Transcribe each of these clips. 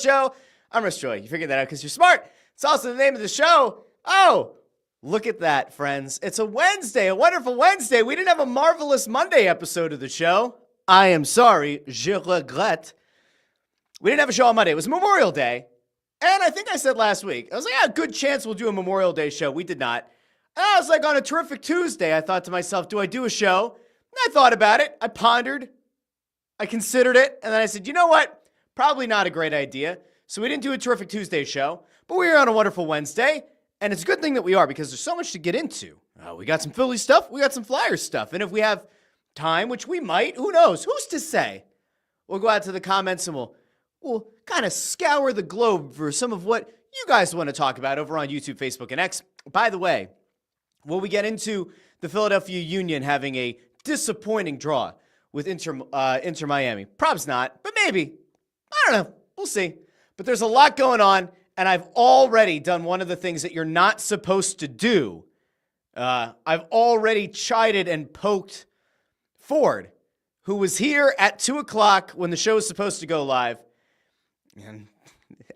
Show. I'm Russ Joy. You figured that out because you're smart. It's also the name of the show. Oh, look at that, friends. It's a Wednesday, a wonderful Wednesday. We didn't have a marvelous Monday episode of the show. I am sorry. Je regrette. We didn't have a show on Monday. It was Memorial Day. And I think I said last week, I was like, yeah, good chance we'll do a Memorial Day show. We did not. And I was like, on a terrific Tuesday, I thought to myself, do I do a show? And I thought about it. I pondered. I considered it. And then I said, you know what? Probably not a great idea. So we didn't do a terrific Tuesday show. But we are on a wonderful Wednesday. And it's a good thing that we are because there's so much to get into. We got some Phillies stuff. We got some Flyers stuff. And if we have time, which we might, who knows? Who's to say? We'll go out to the comments and we'll kind of scour the globe for some of what you guys want to talk about over on YouTube, Facebook, and X. By the way, will we get into the Philadelphia Union having a disappointing draw with Inter Miami? Probably not, but maybe. I don't know. We'll see. But there's a lot going on, and I've already done one of the things that you're not supposed to do. I've already chided and poked Ford, who was here at 2 o'clock when the show was supposed to go live. And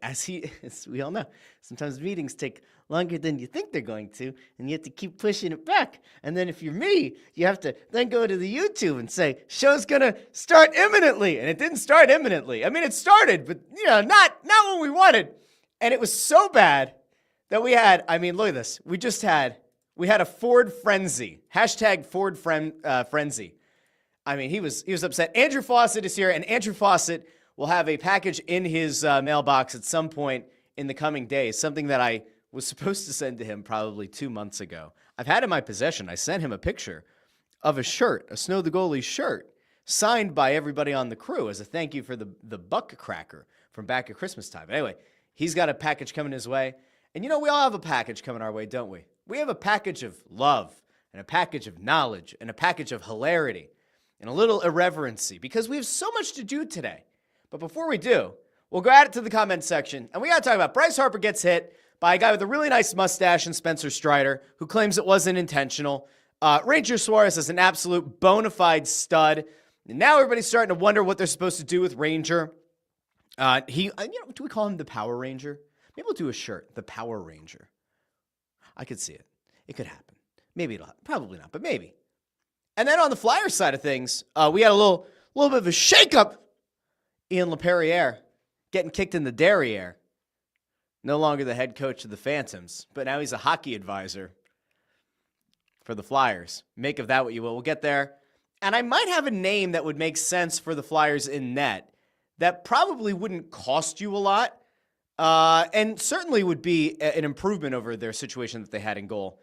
as we all know, sometimes meetings take longer than you think they're going to, and you have to keep pushing it back. And then if you're me, you have to then go to the YouTube and say, show's going to start imminently. And it didn't start imminently. I mean, it started, but, not what we wanted. And it was so bad that we had, look at this. We had a Ford frenzy. Hashtag Ford frenzy. He was upset. Andrew Fawcett is here, and Andrew Fawcett will have a package in his mailbox at some point in the coming days, something that I was supposed to send to him probably 2 months ago. I've had in my possession. I sent him a picture of a shirt, a Snow the Goalie shirt, signed by everybody on the crew as a thank you for the buck cracker from back at Christmas time. But anyway, he's got a package coming his way. And we all have a package coming our way, don't we? We have a package of love and a package of knowledge and a package of hilarity and a little irreverency because we have so much to do today. But before we do, we'll go at it to the comment section. And we got to talk about Bryce Harper gets hit by a guy with a really nice mustache and Spencer Strider, who claims it wasn't intentional. Ranger Suarez is an absolute bona fide stud. And now everybody's starting to wonder what they're supposed to do with Ranger. Do we call him the Power Ranger? Maybe we'll do a shirt, the Power Ranger. I could see it. It could happen. Maybe it'll happen. Probably not, but maybe. And then on the Flyers side of things, we had a little bit of a shakeup. Ian Laperriere getting kicked in the derriere. No longer the head coach of the Phantoms, but now he's a hockey advisor for the Flyers. Make of that what you will. We'll get there. And I might have a name that would make sense for the Flyers in net that probably wouldn't cost you a lot and certainly would be an improvement over their situation that they had in goal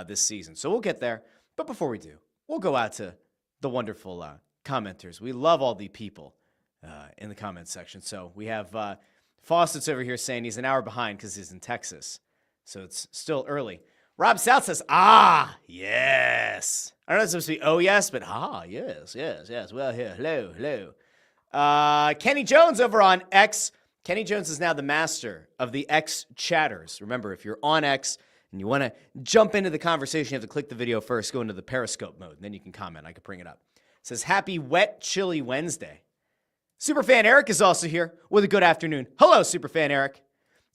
this season. So we'll get there. But before we do, we'll go out to the wonderful commenters. We love all the people in the comments section. So we have Fawcett's over here saying he's an hour behind because he's in Texas. So it's still early. Rob South says, yes. I don't know if it's supposed to be, oh, yes, but yes. Well, here, hello. Kenny Jones over on X. Kenny Jones is now the master of the X chatters. Remember, if you're on X and you want to jump into the conversation, you have to click the video first, go into the Periscope mode, and then you can comment. I can bring it up. It says, happy wet, chilly Wednesday. Superfan Eric is also here with a good afternoon. Hello, Superfan Eric.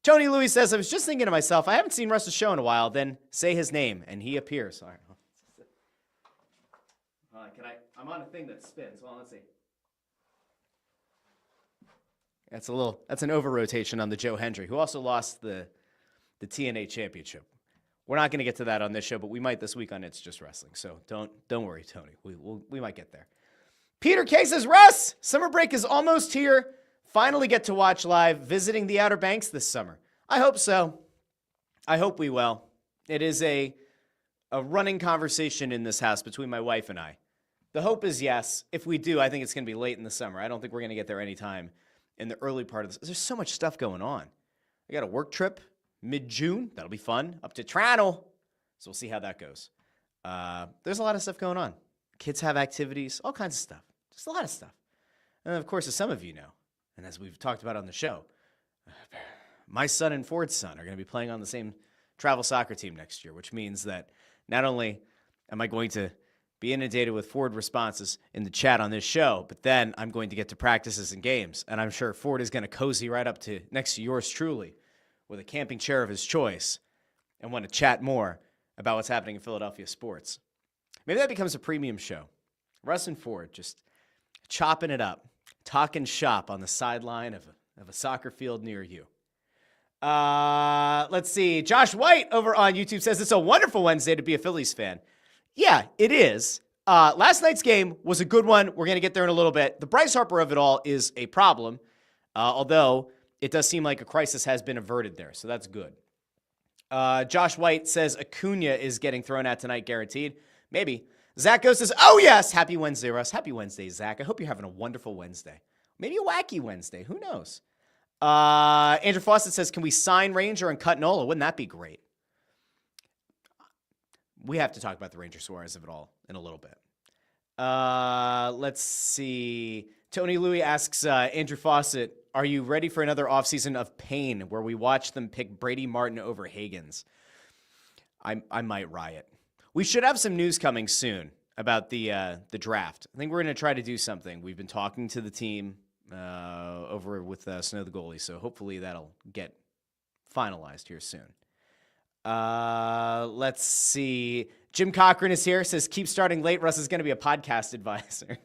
Tony Louis says, I was just thinking to myself, I haven't seen Russ's show in a while. Then say his name, and he appears. All right. I'm on a thing that spins. Well, let's see. That's an over-rotation on the Joe Hendry, who also lost the TNA championship. We're not going to get to that on this show, but we might this week on It's Just Wrestling. So don't worry, Tony. We might get there. Peter K says, Russ, summer break is almost here. Finally get to watch live Visiting the Outer Banks this summer. I hope so. I hope we will. It is a running conversation in this house between my wife and I. The hope is yes. If we do, I think it's going to be late in the summer. I don't think we're going to get there anytime in the early part of this. There's so much stuff going on. I got a work trip mid-June. That'll be fun. Up to Toronto. So we'll see how that goes. There's a lot of stuff going on. Kids have activities, all kinds of stuff. Just a lot of stuff. And of course, as some of you know, and as we've talked about on the show, my son and Ford's son are going to be playing on the same travel soccer team next year, which means that not only am I going to be inundated with Ford responses in the chat on this show, but then I'm going to get to practices and games, and I'm sure Ford is going to cozy right up to next to yours truly with a camping chair of his choice and want to chat more about what's happening in Philadelphia sports. Maybe that becomes a premium show. Russ and Ford just chopping it up, talking shop on the sideline of a soccer field near you. Let's see. Josh White over on YouTube says it's a wonderful Wednesday to be a Phillies fan. Yeah, it is. Last night's game was a good one. We're going to get there in a little bit. The Bryce Harper of it all is a problem, although it does seem like a crisis has been averted there, so that's good. Josh White says Acuna is getting thrown out tonight, guaranteed. Maybe. Zach Go says, oh, yes. Happy Wednesday, Russ. Happy Wednesday, Zach. I hope you're having a wonderful Wednesday. Maybe a wacky Wednesday. Who knows? Andrew Fawcett says, can we sign Ranger and cut Nola? Wouldn't that be great? We have to talk about the Ranger Suarez of it all in a little bit. Let's see. Tony Louie asks Andrew Fawcett, are you ready for another offseason of pain where we watch them pick Brady Martin over Higgins? I might riot. We should have some news coming soon about the draft. I think we're going to try to do something. We've been talking to the team over with Snow the goalie, so hopefully that'll get finalized here soon. Let's see. Jim Cochran is here, says keep starting late. Russ is going to be a podcast advisor.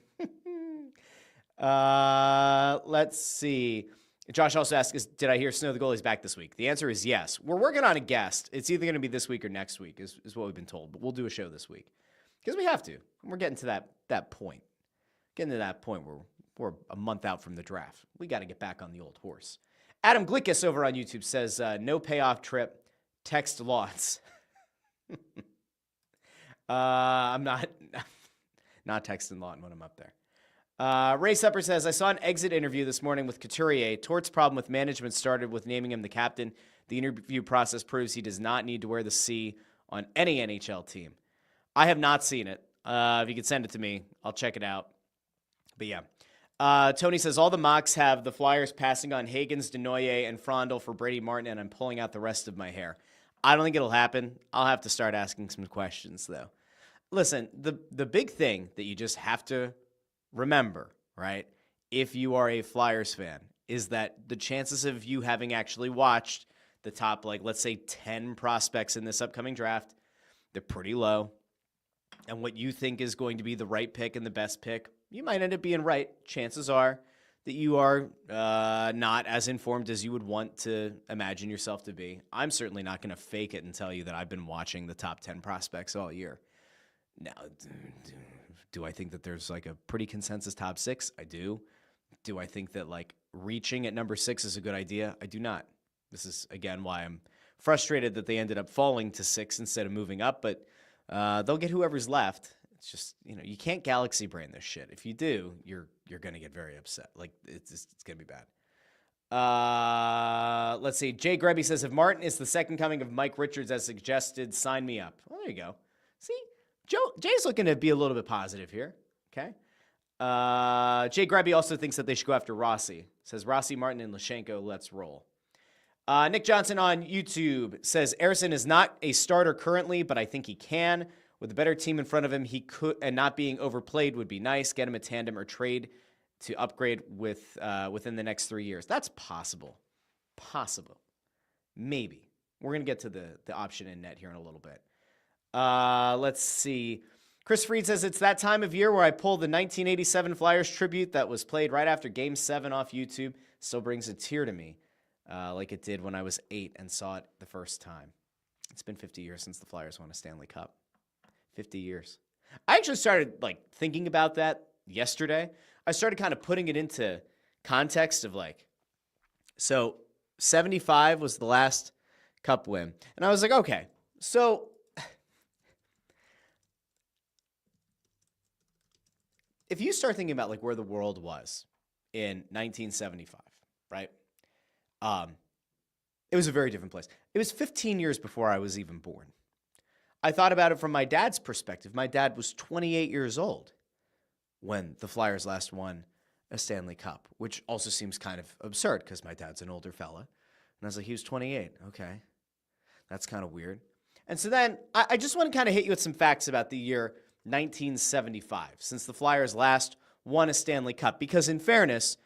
Let's see. Josh also asks, did I hear Snow the goalie's back this week? The answer is yes. We're working on a guest. It's either going to be this week or next week is what we've been told, but we'll do a show this week because we have to. We're getting to that point. Getting to that point where we're a month out from the draft. We got to get back on the old horse. Adam Glickus over on YouTube says, no payoff trip, text lots. I'm not texting Lawton when I'm up there. Ray Supper says, I saw an exit interview this morning with Couturier. Tort's problem with management started with naming him the captain. The interview process proves he does not need to wear the C on any NHL team. I have not seen it. If you could send it to me, I'll check it out. But yeah. Tony says, all the mocks have the Flyers passing on Higgins, Denoyer, and Frondel for Brady Martin, and I'm pulling out the rest of my hair. I don't think it'll happen. I'll have to start asking some questions, though. Listen, the big thing that you just have to remember, right, if you are a Flyers fan, is that the chances of you having actually watched the top, like, let's say 10 prospects in this upcoming draft, they're pretty low. And what you think is going to be the right pick and the best pick, you might end up being right. Chances are that you are not as informed as you would want to imagine yourself to be. I'm certainly not going to fake it and tell you that I've been watching the top 10 prospects all year. Now, do I think that there's like a pretty consensus top 6? I do. Do I think that like reaching at number 6 is a good idea? I do not. This is, again, why I'm frustrated that they ended up falling to 6 instead of moving up, but they'll get whoever's left. It's just, you can't galaxy brain this shit. If you do, you're going to get very upset. Like, it's going to be bad. Let's see. Jay Grebby says, if Martin is the second coming of Mike Richards as suggested, sign me up. Well, there you go. See? Jay's looking to be a little bit positive here. Okay. Jay Grebby also thinks that they should go after Rossi. Says Rossi, Martin, and Lashenko, let's roll. Nick Johnson on YouTube says Erison is not a starter currently, but I think he can. With a better team in front of him, he could, and not being overplayed would be nice. Get him a tandem or trade to upgrade within the next 3 years. That's possible. Possible. Maybe. We're going to get to the option in net here in a little bit. Let's see. Chris Freed says it's that time of year where I pull the 1987 Flyers tribute that was played right after Game 7 off YouTube. Still brings a tear to me, like it did when I was 8 and saw it the first time. It's been 50 years since the Flyers won a Stanley Cup. 50 years. I actually started thinking about that yesterday. I started kind of putting it into context of so 75 was the last Cup win. And I was like, okay, so if you start thinking about where the world was in 1975, right? It was a very different place. It was 15 years before I was even born. I thought about it from my dad's perspective. My dad was 28 years old when the Flyers last won a Stanley Cup, which also seems kind of absurd because my dad's an older fella. And I was like, he was 28. Okay. That's kind of weird. And so then I just want to kind of hit you with some facts about the year 1975, since the Flyers last won a Stanley Cup. Because in fairness,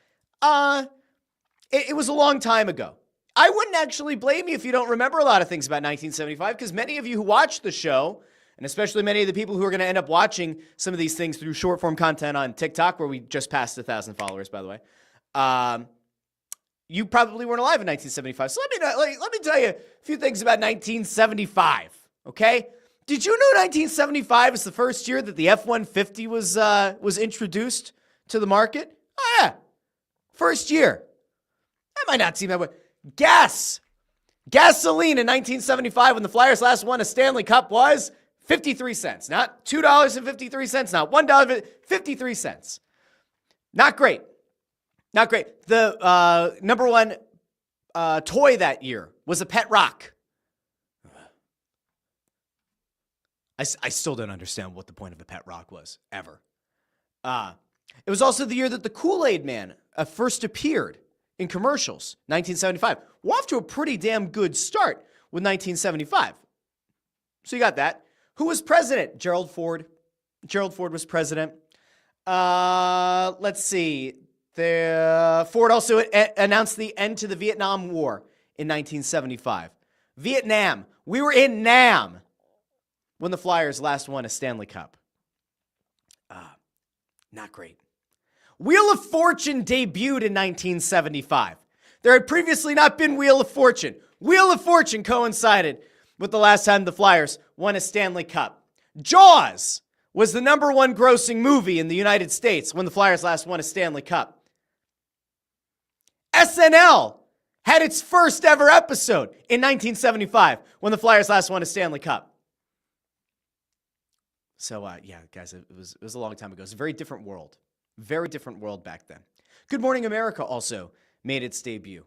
it was a long time ago. I wouldn't actually blame you if you don't remember a lot of things about 1975, because many of you who watch the show, and especially many of the people who are going to end up watching some of these things through short-form content on TikTok, where we just passed 1,000 followers, by the way, you probably weren't alive in 1975. So let me tell you a few things about 1975, okay? Did you know 1975 is the first year that the F-150 was introduced to the market? Oh, yeah. First year. That might not seem that way. Gasoline in 1975, when the Flyers last won a Stanley Cup, was 53 cents. Not $2.53, not $1, 53 cents. Not great. Not great. The number one toy that year was a pet rock. I still don't understand what the point of a pet rock was, ever. It was also the year that the Kool-Aid Man first appeared in commercials, 1975. We're off to a pretty damn good start with 1975. So you got that. Who was president? Gerald Ford. Gerald Ford was president. Let's see. Ford also announced the end to the Vietnam War in 1975. Vietnam. We were in Nam when the Flyers last won a Stanley Cup. Not great. Wheel of Fortune debuted in 1975. There had previously not been Wheel of Fortune. Wheel of Fortune coincided with the last time the Flyers won a Stanley Cup. Jaws was the number one grossing movie in the United States when the Flyers last won a Stanley Cup. SNL had its first ever episode in 1975 when the Flyers last won a Stanley Cup. So, yeah, guys, it was a long time ago. It's a very different world. Very different world back then. Good Morning America also made its debut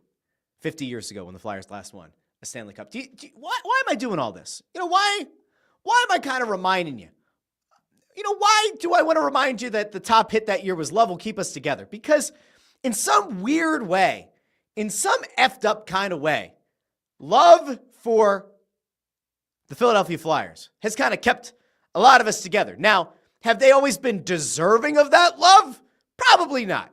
50 years ago when the Flyers last won a Stanley Cup. Why am I doing all this? Why am I kind of reminding you? Why do I want to remind you that the top hit that year was Love Will Keep Us Together? Because in some weird way, in some effed up kind of way, love for the Philadelphia Flyers has kind of kept a lot of us together. Now, have they always been deserving of that love? Probably not.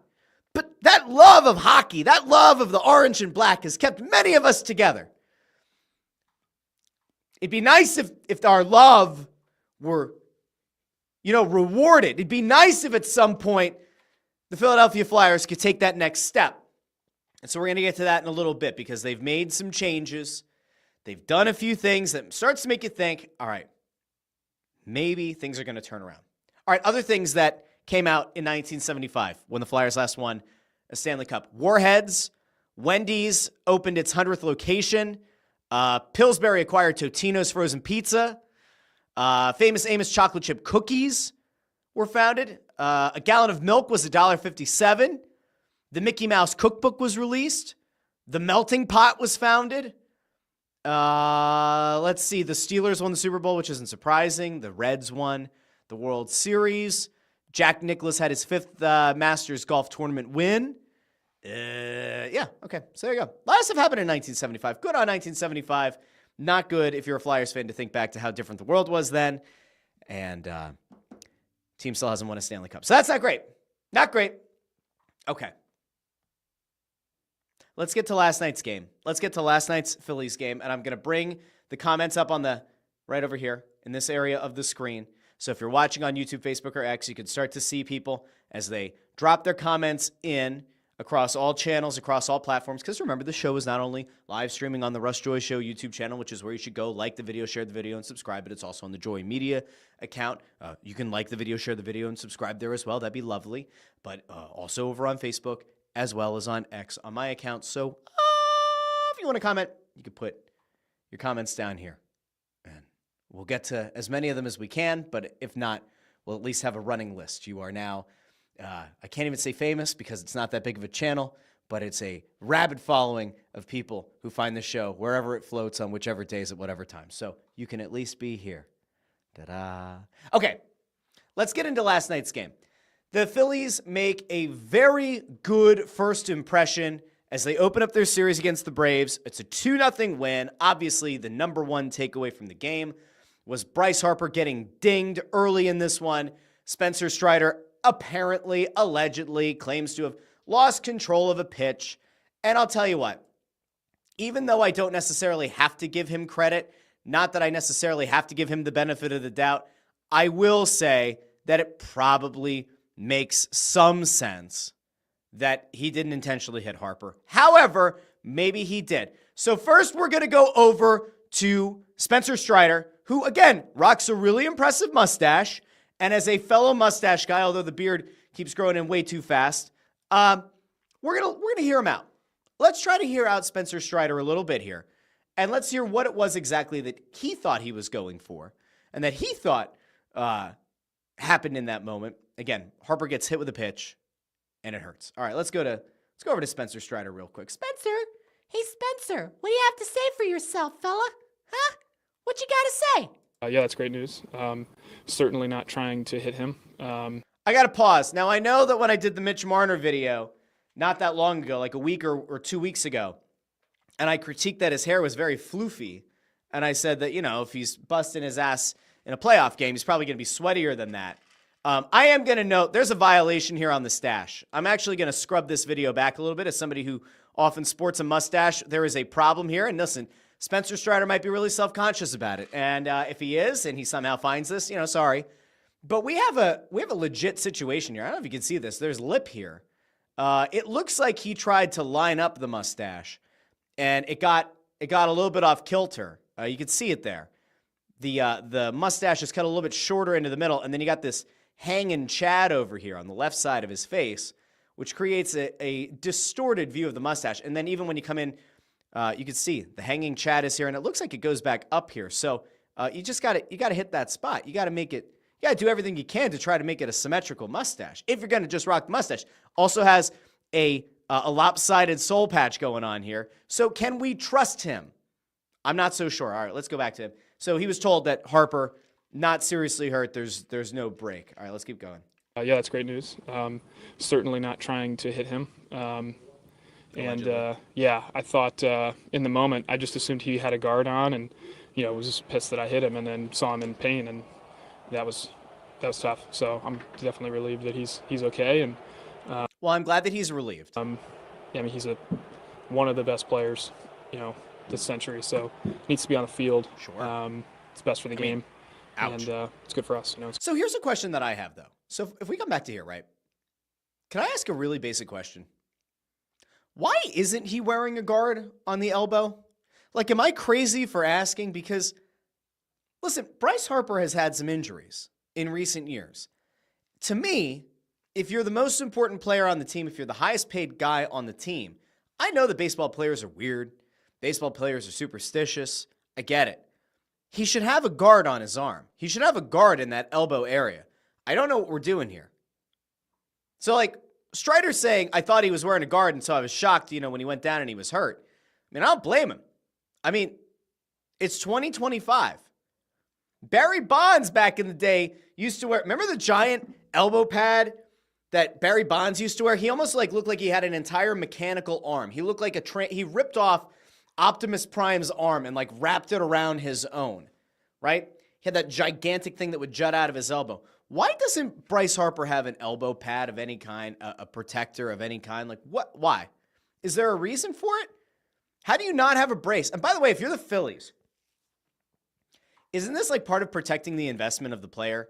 But that love of hockey, that love of the orange and black has kept many of us together. It'd be nice if our love were, rewarded. It'd be nice if at some point the Philadelphia Flyers could take that next step. And so we're going to get to that in a little bit because they've made some changes. They've done a few things that starts to make you think, all right, maybe things are going to turn around. All right, other things that came out in 1975 when the Flyers last won a Stanley Cup. Warheads, Wendy's opened its 100th location. Pillsbury acquired Totino's Frozen Pizza. Famous Amos chocolate chip cookies were founded. A gallon of milk was $1.57. The Mickey Mouse cookbook was released. The Melting Pot was founded. Let's see. The Steelers won the Super Bowl, which isn't surprising. The Reds won the World Series. Jack Nicklaus had his 5th Masters golf tournament win. Yeah, okay. So there you go. A lot of stuff happened in 1975. Good on 1975. Not good if you're a Flyers fan to think back to how different the world was then. And team still hasn't won a Stanley Cup. So that's not great. Not great. Okay. Let's get to last night's game. Let's get to last night's Phillies game. And I'm going to bring the comments up on the right over here in this area of the screen. So if you're watching on YouTube, Facebook, or X, you can start to see people as they drop their comments in across all channels, across all platforms. Because remember, the show is not only live streaming on the Russ Joy Show YouTube channel, which is where you should go like the video, share the video, and subscribe, but it's also on the Joy Media account. You can like the video, share the video, and subscribe there as well. That'd be lovely. But also over on Facebook, as well as on X on my account. So if you want to comment, you can put your comments down here. And we'll get to as many of them as we can, but if not, we'll at least have a running list. You are now, I can't even say famous because it's not that big of a channel, but it's a rabid following of people who find the show wherever it floats on whichever days at whatever time. So you can at least be here. Ta-da. Okay, let's get into last night's game. The Phillies make a very good first impression as they open up their series against the Braves. It's a 2-0 win. Obviously, the number one takeaway from the game Was Bryce Harper getting dinged early in this one? Spencer Strider apparently, allegedly, claims to have lost control of a pitch. And I'll tell you what, even though I don't necessarily have to give him credit, not that I necessarily have to give him the benefit of the doubt, I will say that it probably makes some sense that he didn't intentionally hit Harper. However, maybe he did. So first, we're going to go over to Spencer Strider, who, again, rocks a really impressive mustache. And as a fellow mustache guy, although the beard keeps growing in way too fast, we're gonna hear him out. Let's try to hear out Spencer Strider a little bit here. And let's hear what it was exactly that he thought he was going for and that he thought happened in that moment. Again, Harper gets hit with a pitch, and it hurts. All right, let's go over to Spencer Strider real quick. Spencer? Hey, Spencer, what do you have to say for yourself, fella? Huh? What you got to say? Yeah, that's great news. Certainly not trying to hit him. I got to pause. Now, I know that when I did the Mitch Marner video not that long ago, like a week or 2 weeks ago, and I critiqued that his hair was very floofy, and I said that, if he's busting his ass in a playoff game, he's probably going to be sweatier than that. I am going to note there's a violation here on the stash. I'm actually going to scrub this video back a little bit. As somebody who often sports a mustache, there is a problem here. And listen, Spencer Strider might be really self-conscious about it. And if he is, and he somehow finds this, sorry. But we have a legit situation here. I don't know if you can see this. There's lip here. It looks like he tried to line up the mustache, and it got a little bit off kilter. You can see it there. The mustache is cut a little bit shorter into the middle, and then you got this hanging Chad over here on the left side of his face, which creates a distorted view of the mustache. And then even when you come in, you can see the hanging Chad is here, and it looks like it goes back up here. So you got to hit that spot. You got to do everything you can to try to make it a symmetrical mustache. If you're going to just rock the mustache, also has a lopsided soul patch going on here. So can we trust him? I'm not so sure. All right, let's go back to him. So he was told that Harper not seriously hurt. There's no break. All right, let's keep going. Yeah, that's great news. Certainly not trying to hit him. I thought in the moment, I just assumed he had a guard on, and was just pissed that I hit him, and then saw him in pain, and that was tough. So I'm definitely relieved that he's okay. And well, I'm glad that he's relieved. He's one of the best players, this century. So needs to be on the field. Sure. It's best for the game. Ouch. And it's good for us. So here's a question that I have, though. So if we come back to here, right? Can I ask a really basic question? Why isn't he wearing a guard on the elbow? Like, am I crazy for asking? Because, listen, Bryce Harper has had some injuries in recent years. To me, if you're the most important player on the team, if you're the highest paid guy on the team, I know that baseball players are weird. Baseball players are superstitious. I get it. He should have a guard on his arm. He should have a guard in that elbow area. I don't know what we're doing here. So, like, Strider's saying, I thought he was wearing a guard, and so I was shocked, when he went down and he was hurt. I don't blame him. It's 2025. Barry Bonds back in the day used to wear, remember the giant elbow pad that Barry Bonds used to wear? He almost looked like he had an entire mechanical arm. He looked like he ripped off Optimus Prime's arm and wrapped it around his own, right? He had that gigantic thing that would jut out of his elbow. Why doesn't Bryce Harper have an elbow pad of any kind, a protector of any kind? What? Why? Is there a reason for it? How do you not have a brace? And by the way, if you're the Phillies, isn't this part of protecting the investment of the player?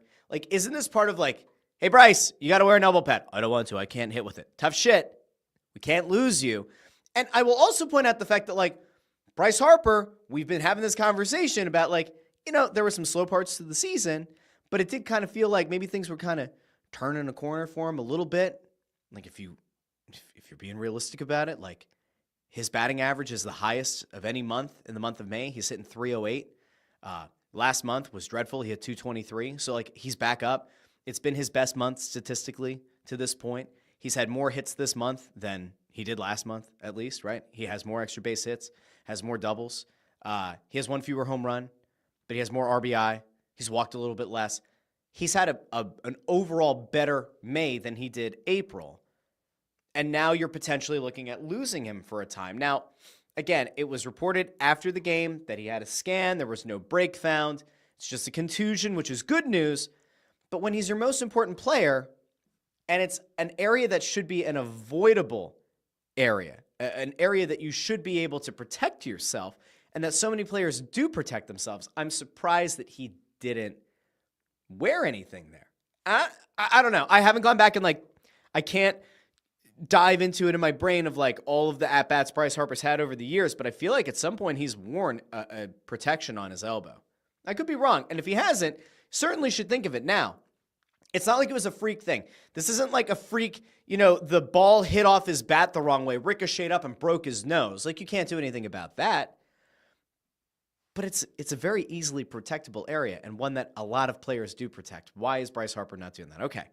Isn't this part of hey, Bryce, you got to wear an elbow pad. I don't want to. I can't hit with it. Tough shit. We can't lose you. And I will also point out the fact that Bryce Harper, we've been having this conversation about there were some slow parts to the season, but it did kind of feel like maybe things were kind of turning a corner for him a little bit. If you're being realistic about it, his batting average is the highest of any month in the month of May. He's hitting 308. Last month was dreadful. He hit 223. So he's back up. It's been his best month statistically to this point. He's had more hits this month than he did last month, at least, right? He has more extra base hits, has more doubles. He has one fewer home run, but he has more RBI. He's walked a little bit less. He's had an overall better May than he did April. And now you're potentially looking at losing him for a time. Now, again, it was reported after the game that he had a scan. There was no break found. It's just a contusion, which is good news. But when he's your most important player, and it's an area that should be an avoidable area, an area that you should be able to protect yourself, and that so many players do protect themselves, I'm surprised that he didn't wear anything there. I don't know. I haven't gone back and I can't dive into it in my brain of all of the at-bats Bryce Harper's had over the years, but I feel like at some point he's worn a protection on his elbow. I could be wrong, and if he hasn't, certainly should think of it now. It's not like it was a freak thing. This isn't like a freak, the ball hit off his bat the wrong way, ricocheted up and broke his nose. You can't do anything about that. But it's a very easily protectable area, and one that a lot of players do protect. Why is Bryce Harper not doing that? Okay.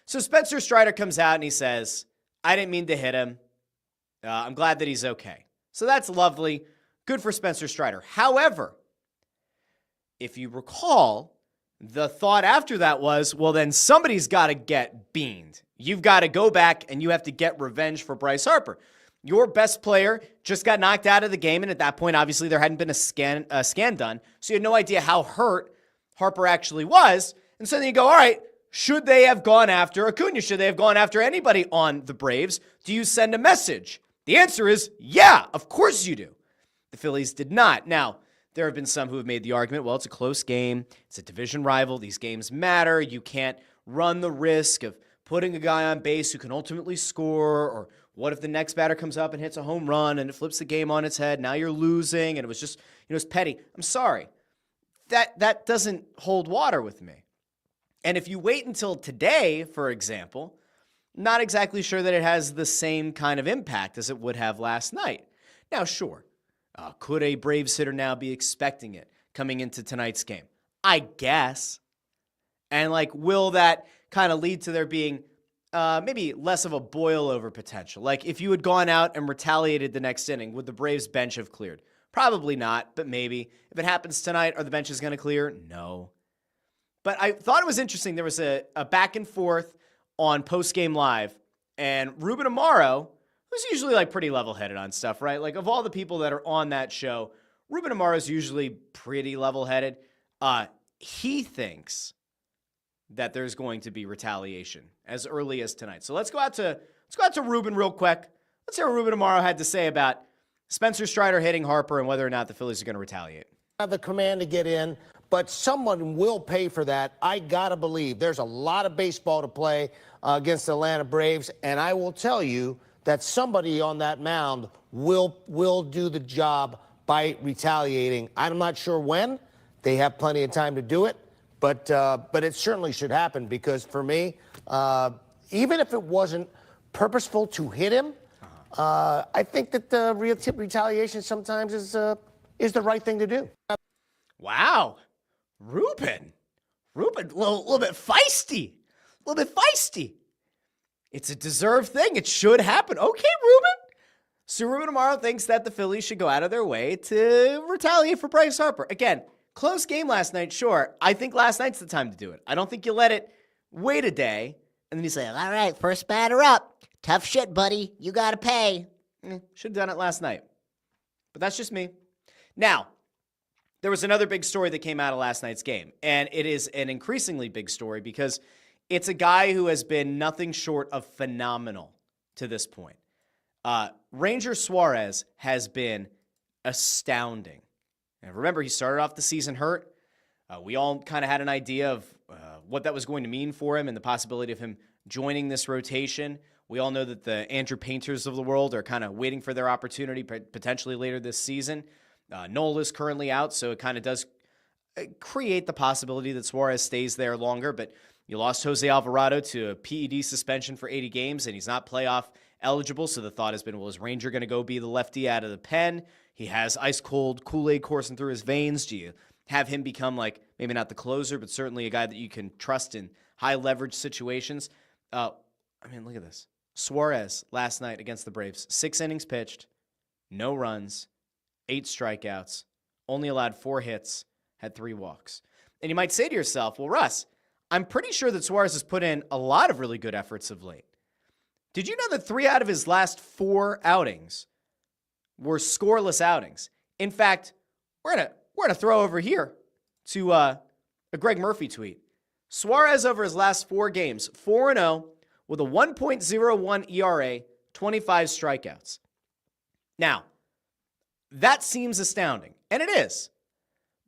So Spencer Strider comes out and he says, I didn't mean to hit him. I'm glad that he's okay. So that's lovely. Good for Spencer Strider. However, if you recall, the thought after that was, well, then somebody's got to get beamed. You've got to go back and you have to get revenge for Bryce Harper. Your best player just got knocked out of the game, and at that point, obviously, there hadn't been a scan done, so you had no idea how hurt Harper actually was. And so then you go, all right, should they have gone after Acuna? Should they have gone after anybody on the Braves? Do you send a message? The answer is, yeah, of course you do. The Phillies did not. Now, there have been some who have made the argument, well, it's a close game. It's a division rival. These games matter. You can't run the risk of putting a guy on base who can ultimately score, or what if the next batter comes up and hits a home run and it flips the game on its head? Now you're losing, and it was just, it's petty. I'm sorry. That doesn't hold water with me. And if you wait until today, for example, not exactly sure that it has the same kind of impact as it would have last night. Now, sure, could a Braves hitter now be expecting it coming into tonight's game? I guess. And will that kind of lead to there being maybe less of a boil over potential? If you had gone out and retaliated the next inning, would the Braves bench have cleared? Probably not, but maybe. If it happens tonight, are the benches going to clear? No. But I thought it was interesting. There was a back and forth on Post-Game Live, and Ruben Amaro, who's usually pretty level-headed on stuff, right? Of all the people that are on that show, Ruben Amaro is usually pretty level-headed. He thinks that there's going to be retaliation as early as tonight. So let's go out to Ruben real quick. Let's hear what Ruben Amaro had to say about Spencer Strider hitting Harper and whether or not the Phillies are going to retaliate. Have the command to get in, but someone will pay for that. I gotta believe there's a lot of baseball to play against the Atlanta Braves, and I will tell you that somebody on that mound will do the job by retaliating. I'm not sure when. They have plenty of time to do it, but it certainly should happen, because for me, even if it wasn't purposeful to hit him, I think that the retaliation sometimes is the right thing to do. Wow. Ruben, a little bit feisty. It's a deserved thing. It should happen. Okay, Ruben. So Ruben Amaro thinks that the Phillies should go out of their way to retaliate for Bryce Harper. Again, close game last night, sure. I think last night's the time to do it. I don't think you let it wait a day, and then you say, all right, first batter up. Tough shit, buddy. You got to pay. Should have done it last night. But that's just me. Now, there was another big story that came out of last night's game, and it is an increasingly big story because it's a guy who has been nothing short of phenomenal to this point. Ranger Suarez has been astounding. And remember, he started off the season hurt. We all kind of had an idea of what that was going to mean for him and the possibility of him joining this rotation. We all know that the Andrew Painters of the world are kind of waiting for their opportunity potentially later this season. Noel is currently out, so it kind of does create the possibility that Suarez stays there longer, but you lost Jose Alvarado to a PED suspension for 80 games, and he's not playoff eligible, so the thought has been, well, is Ranger going to go be the lefty out of the pen? He has ice-cold Kool-Aid coursing through his veins. Do you have him become, maybe not the closer, but certainly a guy that you can trust in high-leverage situations? Look at this. Suarez last night against the Braves, 6 innings pitched, no runs, 8 strikeouts, only allowed 4 hits, had 3 walks. And you might say to yourself, well, Russ, I'm pretty sure that Suarez has put in a lot of really good efforts of late. Did you know that 3 out of his last 4 outings were scoreless outings? In fact, we're gonna throw over here to A Greg Murphy tweet. Suarez over his last 4 games, 4-0 with a 1.01 ERA, 25 strikeouts. Now, that seems astounding, and it is.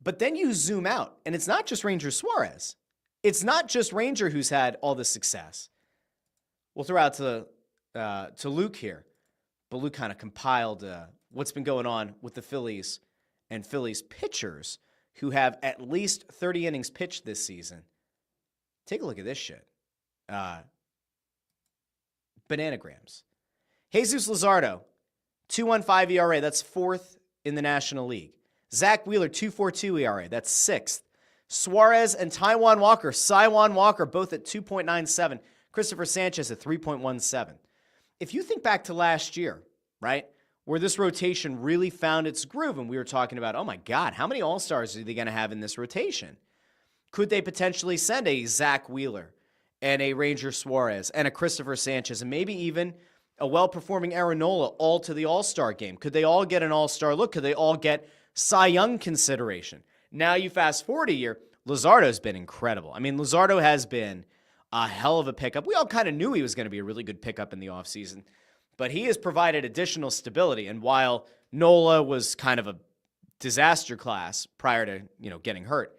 But then you zoom out, and it's not just Ranger Suarez. It's not just Ranger who's had all this success. We'll throw out to Luke here, but Luke kind of compiled what's been going on with the Phillies and Phillies pitchers who have at least 30 innings pitched this season. Take a look at this shit. Bananagrams. Jesus Luzardo, 2.15 ERA. That's 4th in the National League. Zach Wheeler, 2.42 ERA. That's 6th. Suarez and Taijuan Walker, both at 2.97. Christopher Sanchez at 3.17. If you think back to last year, right, where this rotation really found its groove, and we were talking about, oh my God, how many All-Stars are they going to have in this rotation? Could they potentially send a Zach Wheeler and a Ranger Suarez and a Christopher Sanchez and maybe even a well-performing Aaron Nola all to the All-Star game? Could they all get an All-Star look? Could they all get Cy Young consideration? Now you fast forward a year, Luzardo's been incredible. I mean, Luzardo has been a hell of a pickup. We all kind of knew he was going to be a really good pickup in the offseason, but he has provided additional stability. And while Nola was kind of a disaster class prior to, getting hurt,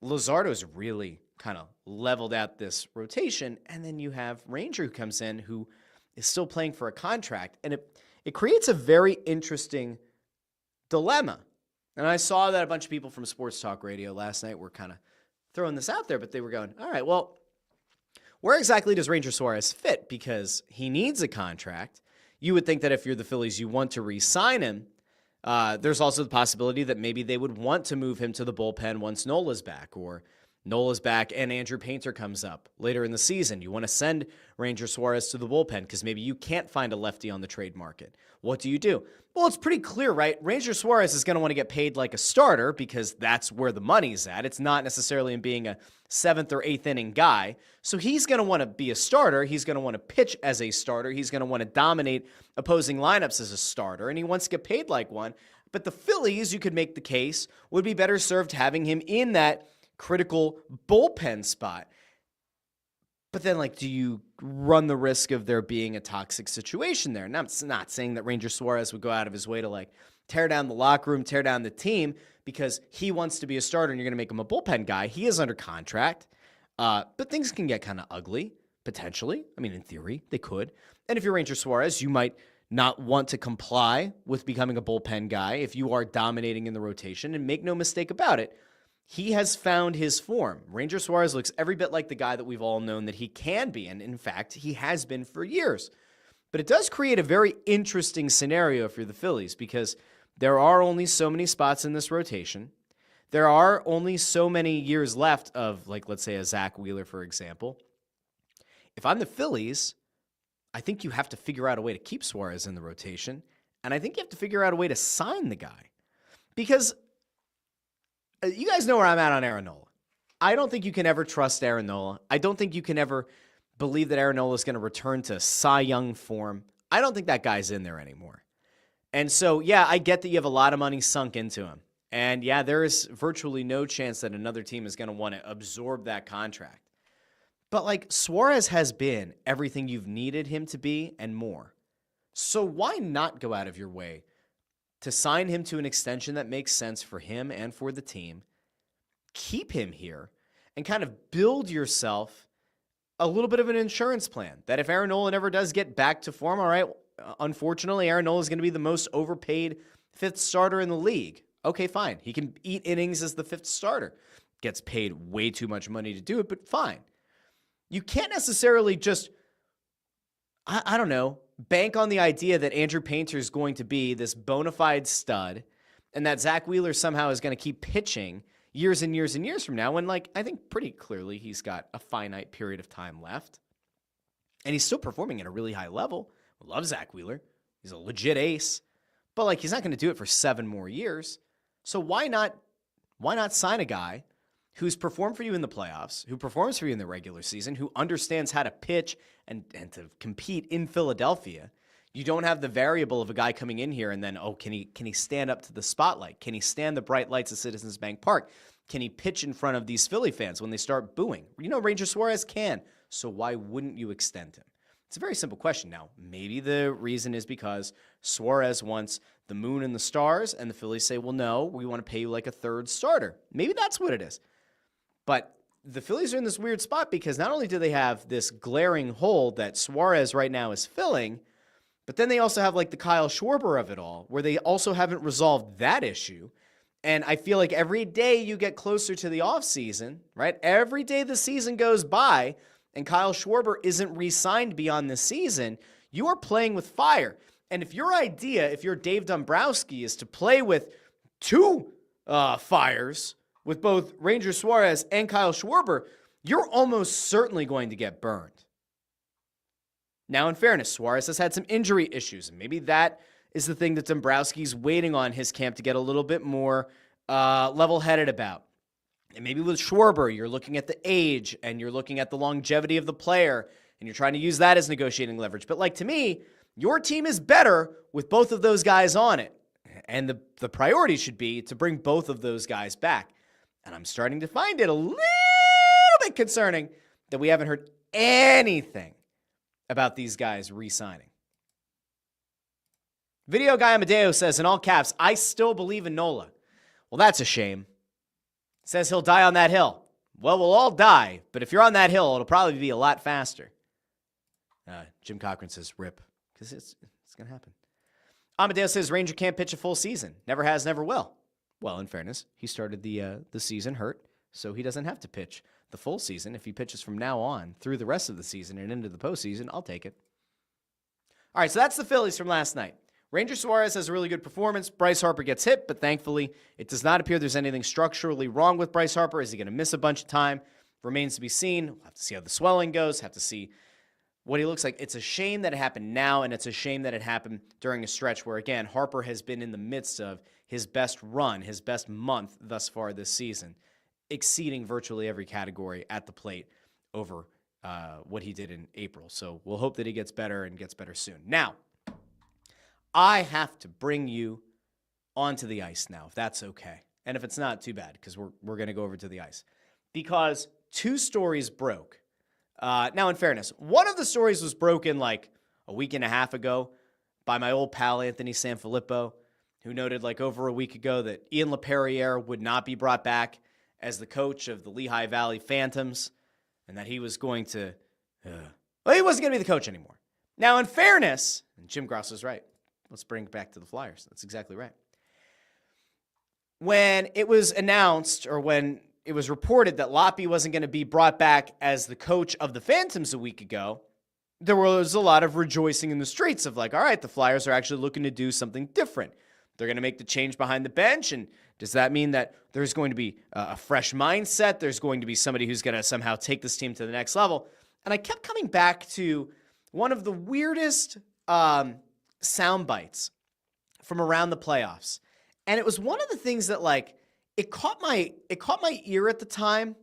Luzardo's really kind of leveled out this rotation. And then you have Ranger who comes in who is still playing for a contract. And it creates a very interesting dilemma. And I saw that a bunch of people from Sports Talk Radio last night were kind of throwing this out there, but they were going, all right, well, where exactly does Ranger Suarez fit? Because he needs a contract. You would think that if you're the Phillies, you want to re-sign him. There's also the possibility that maybe they would want to move him to the bullpen once Nola's back, or Nola's back and Andrew Painter comes up later in the season. You want to send Ranger Suarez to the bullpen because maybe you can't find a lefty on the trade market. What do you do? Well, it's pretty clear, right? Ranger Suarez is going to want to get paid like a starter because that's where the money's at. It's not necessarily in being a 7th or 8th inning guy. So he's going to want to be a starter. He's going to want to pitch as a starter. He's going to want to dominate opposing lineups as a starter, and he wants to get paid like one. But the Phillies, you could make the case, would be better served having him in that critical bullpen spot. But then, do you run the risk of there being a toxic situation there? Now, I'm not saying that Ranger Suarez would go out of his way to, tear down the locker room, tear down the team because he wants to be a starter and you're going to make him a bullpen guy. He is under contract. But things can get kind of ugly, potentially. I mean, in theory, they could. And if you're Ranger Suarez, you might not want to comply with becoming a bullpen guy if you are dominating in the rotation. And make no mistake about it, he has found his form. Ranger Suarez looks every bit like the guy that we've all known that he can be, and in fact, he has been for years. But it does create a very interesting scenario for the Phillies because there are only so many spots in this rotation. There are only so many years left of, let's say, a Zach Wheeler, for example. If I'm the Phillies, I think you have to figure out a way to keep Suarez in the rotation, and I think you have to figure out a way to sign the guy. Because you guys know where I'm at on Aaron Nola. I don't think you can ever trust Aaron Nola. I don't think you can ever believe that Aaron Nola is going to return to Cy Young form. I don't think that guy's in there anymore. And so, yeah, I get that you have a lot of money sunk into him. And, yeah, there is virtually no chance that another team is going to want to absorb that contract. But, Suarez has been everything you've needed him to be and more. So why not go out of your way to sign him to an extension that makes sense for him and for the team, keep him here, and kind of build yourself a little bit of an insurance plan that if Aaron Nola ever does get back to form, all right, unfortunately, Aaron Nola is going to be the most overpaid 5th starter in the league. Okay, fine. He can eat innings as the 5th starter. Gets paid way too much money to do it, but fine. You can't necessarily just, I don't know, bank on the idea that Andrew Painter is going to be this bona fide stud and that Zach Wheeler somehow is going to keep pitching years and years and years from now when, I think pretty clearly he's got a finite period of time left. And he's still performing at a really high level. I love Zach Wheeler. He's a legit ace. But, he's not going to do it for 7 more years. So why not sign a guy who's performed for you in the playoffs, who performs for you in the regular season, who understands how to pitch and to compete in Philadelphia, You don't have the variable of a guy coming in here and then, can he stand up to the spotlight? Can he stand the bright lights of Citizens Bank Park? Can he pitch in front of these Philly fans when they start booing? Ranger Suarez can, so why wouldn't you extend him? It's a very simple question. Now, maybe the reason is because Suarez wants the moon and the stars, and the Phillies say, well, no, we want to pay you like a third starter. Maybe that's what it is. But the Phillies are in this weird spot because not only do they have this glaring hole that Suarez right now is filling, but then they also have like the Kyle Schwarber of it all, where they also haven't resolved that issue. And I feel like every day you get closer to the offseason, right? Every day the season goes by and Kyle Schwarber isn't re-signed beyond this season, you are playing with fire. And if your idea, if you're Dave Dombrowski, is to play with two fires, with both Ranger Suarez and Kyle Schwarber, you're almost certainly going to get burned. Now, in fairness, Suarez has had some injury issues, and maybe that is the thing that Dombrowski's waiting on his camp to get a little bit more level-headed about. And maybe with Schwarber, you're looking at the age, and you're looking at the longevity of the player, and you're trying to use that as negotiating leverage. But like to me, your team is better with both of those guys on it. And the priority should be to bring both of those guys back. And I'm starting to find it a little bit concerning that we haven't heard anything about these guys re-signing. Video guy Amadeo says, in all caps, I still believe in Nola. Well, that's a shame. Says he'll die on that hill. Well, we'll all die, but if you're on that hill, it'll probably be a lot faster. Jim Cochran says, rip, because it's going to happen. Amadeo says, Ranger can't pitch a full season. Never has, never will. Well, in fairness, he started the season hurt, so he doesn't have to pitch the full season. If he pitches from now on through the rest of the season and into the postseason, I'll take it. All right, so that's the Phillies from last night. Ranger Suarez has a really good performance. Bryce Harper gets hit, but thankfully it does not appear there's anything structurally wrong with Bryce Harper. Is he going to miss a bunch of time? Remains to be seen. We'll have to see how the swelling goes, have to see what he looks like. It's a shame that it happened now, and it's a shame that it happened during a stretch where, again, Harper has been in the midst of his best run, his best month thus far this season, exceeding virtually every category at the plate over what he did in April. So we'll hope that he gets better and gets better soon. Now, I have to bring you onto the ice now, if that's okay. And if it's not, too bad, because we're going to go over to the ice. Because two stories broke. Now, in fairness, one of the stories was broken like a week and a half ago by my old pal Anthony Sanfilippo, who noted like over a week ago that Ian Laperriere would not be brought back as the coach of the Lehigh Valley Phantoms, and that he was going to, he wasn't going to be the coach anymore. Now, in fairness, and Jim Gross is right. Let's bring it back to the Flyers. That's exactly right. When it was announced, or when it was reported that Lappy wasn't going to be brought back as the coach of the Phantoms a week ago, there was a lot of rejoicing in the streets of like, all right, the Flyers are actually looking to do something different. They're going to make the change behind the bench, and does that mean that there's going to be a fresh mindset? There's going to be somebody who's going to somehow take this team to the next level? And I kept coming back to one of the weirdest sound bites from around the playoffs. And it was one of the things that like, it caught my ear at the time,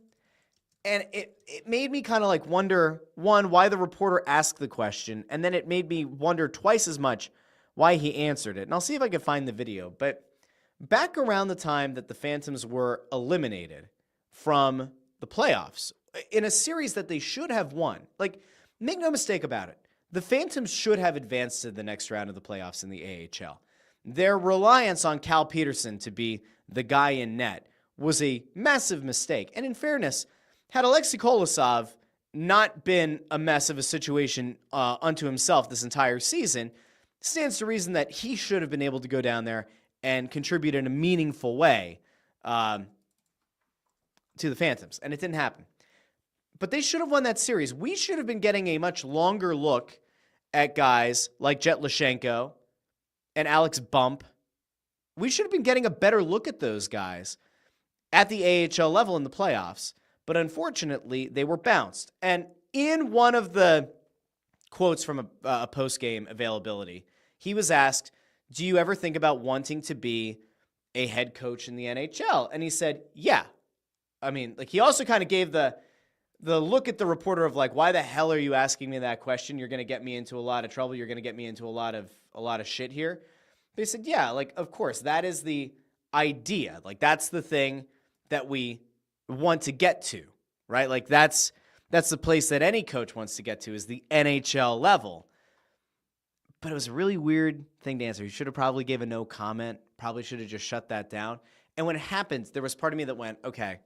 and it made me kind of like wonder, one, why the reporter asked the question, and then it made me wonder twice as much why he answered it. And I'll see if I can find the video. But back around the time that the Phantoms were eliminated from the playoffs in a series that they should have won, like, make no mistake about it, the Phantoms should have advanced to the next round of the playoffs in the AHL. Their reliance on Cal Peterson to be the guy in net was a massive mistake. And in fairness, had Alexei Kolosov not been a mess of a situation unto himself this entire season, stands to reason that he should have been able to go down there and contribute in a meaningful way to the Phantoms. And it didn't happen. But they should have won that series. We should have been getting a much longer look at guys like Jet Lashenko and Alex Bump. We should have been getting a better look at those guys at the AHL level in the playoffs. But unfortunately, they were bounced. And in one of the quotes from a post-game availability, he was asked, do you ever think about wanting to be a head coach in the NHL? And he said, yeah. I mean, like, he also kind of gave the, the look at the reporter of like, why the hell are you asking me that question? You're going to get me into a lot of trouble. You're going to get me into a lot of shit here. They said, yeah, like, of course, that is the idea. Like, that's the thing that we want to get to, right? Like, that's the place that any coach wants to get to, is the NHL level. But it was a really weird thing to answer. You should have probably gave a no comment. Probably should have just shut that down. And when it happened, there was part of me that went, okay,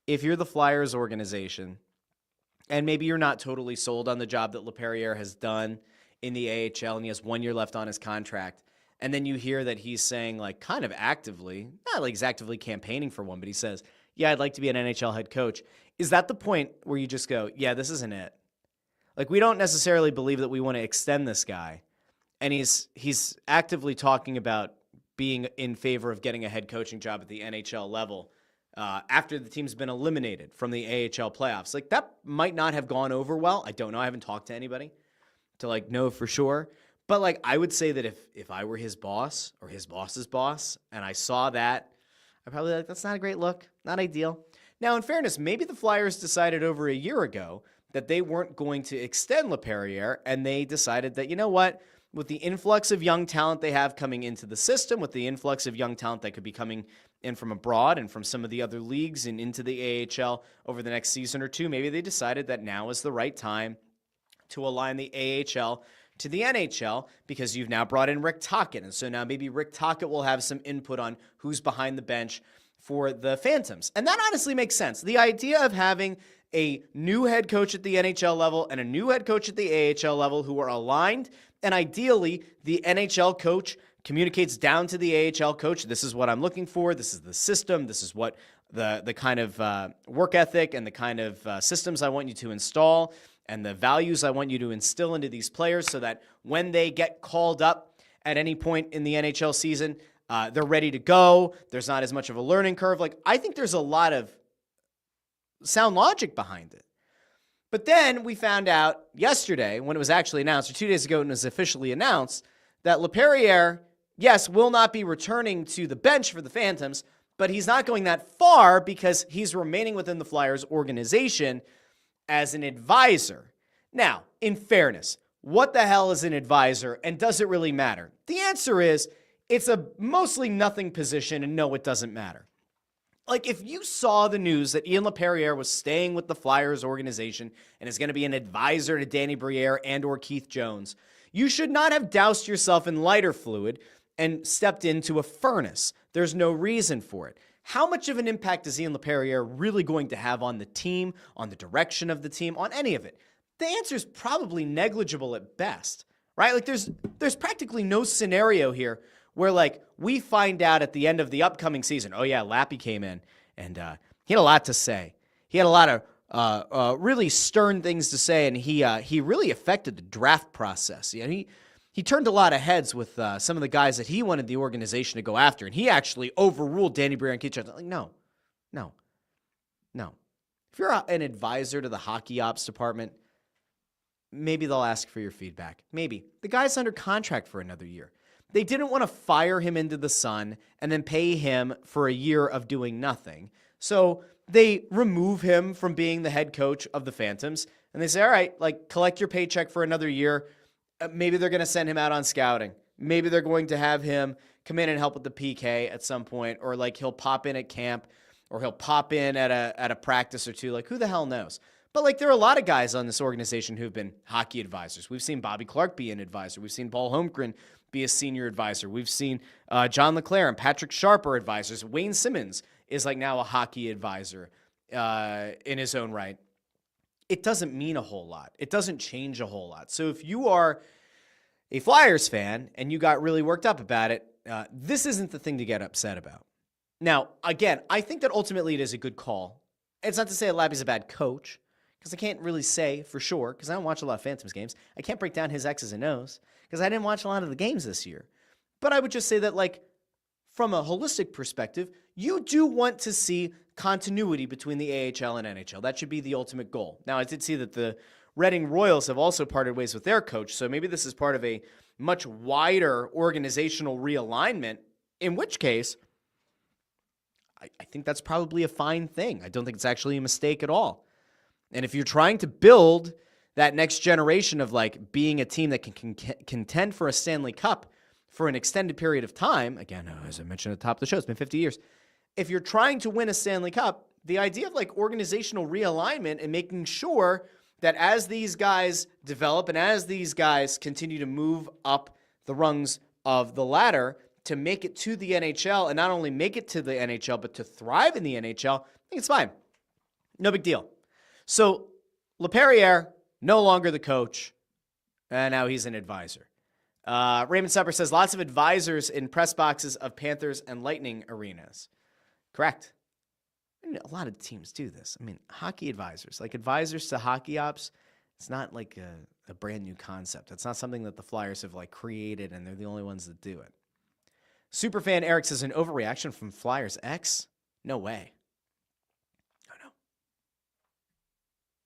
if you're the Flyers organization, and maybe you're not totally sold on the job that Laperriere has done in the AHL, and he has 1 year left on his contract, and then you hear that he's saying, like, kind of actively, not like he's actively campaigning for one, but he says, yeah, I'd like to be an NHL head coach. Is that the point where you just go, yeah, this isn't it? Like, we don't necessarily believe that we want to extend this guy. And he's actively talking about being in favor of getting a head coaching job at the NHL level after the team's been eliminated from the AHL playoffs. Like, that might not have gone over well. I don't know. I haven't talked to anybody to, like, know for sure. But, like, I would say that if I were his boss or his boss's boss and I saw that, I'd probably be like, that's not a great look. Not ideal. Now, in fairness, maybe the Flyers decided over a year ago that they weren't going to extend Laperriere, and they decided that, you know what? With the influx of young talent they have coming into the system, with the influx of young talent that could be coming in from abroad and from some of the other leagues and into the AHL over the next season or two, maybe they decided that now is the right time to align the AHL to the NHL, because you've now brought in Rick Tocchet. And so now maybe Rick Tocchet will have some input on who's behind the bench for the Phantoms. And that honestly makes sense. The idea of having a new head coach at the NHL level and a new head coach at the AHL level who are aligned, and ideally the NHL coach communicates down to the AHL coach, this is what I'm looking for, this is the system, this is what the kind of work ethic and the kind of systems I want you to install and the values I want you to instill into these players, so that when they get called up at any point in the NHL season, they're ready to go. There's not as much of a learning curve. Like, I think there's a lot of sound logic behind it. But then we found out yesterday, when it was actually announced, or 2 days ago when it was officially announced, that Laperriere, yes, will not be returning to the bench for the Phantoms, but he's not going that far because he's remaining within the Flyers organization as an advisor. Now, in fairness, what the hell is an advisor, and does it really matter? The answer is, it's a mostly nothing position, and no, it doesn't matter. Like, if you saw the news that Ian Laperriere was staying with the Flyers organization and is going to be an advisor to Danny Briere and or Keith Jones, you should not have doused yourself in lighter fluid and stepped into a furnace. There's no reason for it. How much of an impact is Ian Laperriere really going to have on the team, on the direction of the team, on any of it? The answer is probably negligible at best, right? Like, there's practically no scenario here where, like, we find out at the end of the upcoming season, oh yeah, Lappy came in and he had a lot to say. He had a lot of really stern things to say, and he really affected the draft process. You know, he turned a lot of heads with some of the guys that he wanted the organization to go after, and he actually overruled Danny Briere and Keith Jones. Like, no. If you're an advisor to the hockey ops department, maybe they'll ask for your feedback. Maybe. The guy's under contract for another year. They didn't want to fire him into the sun and then pay him for a year of doing nothing. So they remove him from being the head coach of the Phantoms, and they say, all right, like, collect your paycheck for another year. Maybe they're going to send him out on scouting. Maybe they're going to have him come in and help with the PK at some point, or like he'll pop in at camp, or he'll pop in at a practice or two. Like, who the hell knows? But, like, there are a lot of guys on this organization who've been hockey advisors. We've seen Bobby Clark be an advisor. We've seen Paul Holmgren be a senior advisor. We've seen John LeClaire and Patrick Sharp are advisors. Wayne Simmons is, like, now a hockey advisor in his own right. It doesn't mean a whole lot. It doesn't change a whole lot. So if you are a Flyers fan and you got really worked up about it, this isn't the thing to get upset about. Now, again, I think that ultimately it is a good call. It's not to say that Lappy's a bad coach, because I can't really say for sure, because I don't watch a lot of Phantoms games. I can't break down his X's and O's, because I didn't watch a lot of the games this year. But I would just say that, like, from a holistic perspective, you do want to see continuity between the AHL and NHL. That should be the ultimate goal. Now, I did see that the Reading Royals have also parted ways with their coach, so maybe this is part of a much wider organizational realignment, in which case, I think that's probably a fine thing. I don't think it's actually a mistake at all. And if you're trying to build that next generation of like being a team that can contend for a Stanley Cup for an extended period of time, again, as I mentioned at the top of the show, it's been 50 years. If you're trying to win a Stanley Cup, the idea of like organizational realignment and making sure that as these guys develop and as these guys continue to move up the rungs of the ladder to make it to the NHL, and not only make it to the NHL, but to thrive in the NHL, I think it's fine. No big deal. So Laperriere, no longer the coach, and now he's an advisor. Raymond Supper says, lots of advisors in press boxes of Panthers and Lightning arenas. Correct. And a lot of teams do this. I mean, hockey advisors, like advisors to hockey ops, it's not like a brand new concept. It's not something that the Flyers have like created and they're the only ones that do it. Superfan Eric says, an overreaction from Flyers X? No way.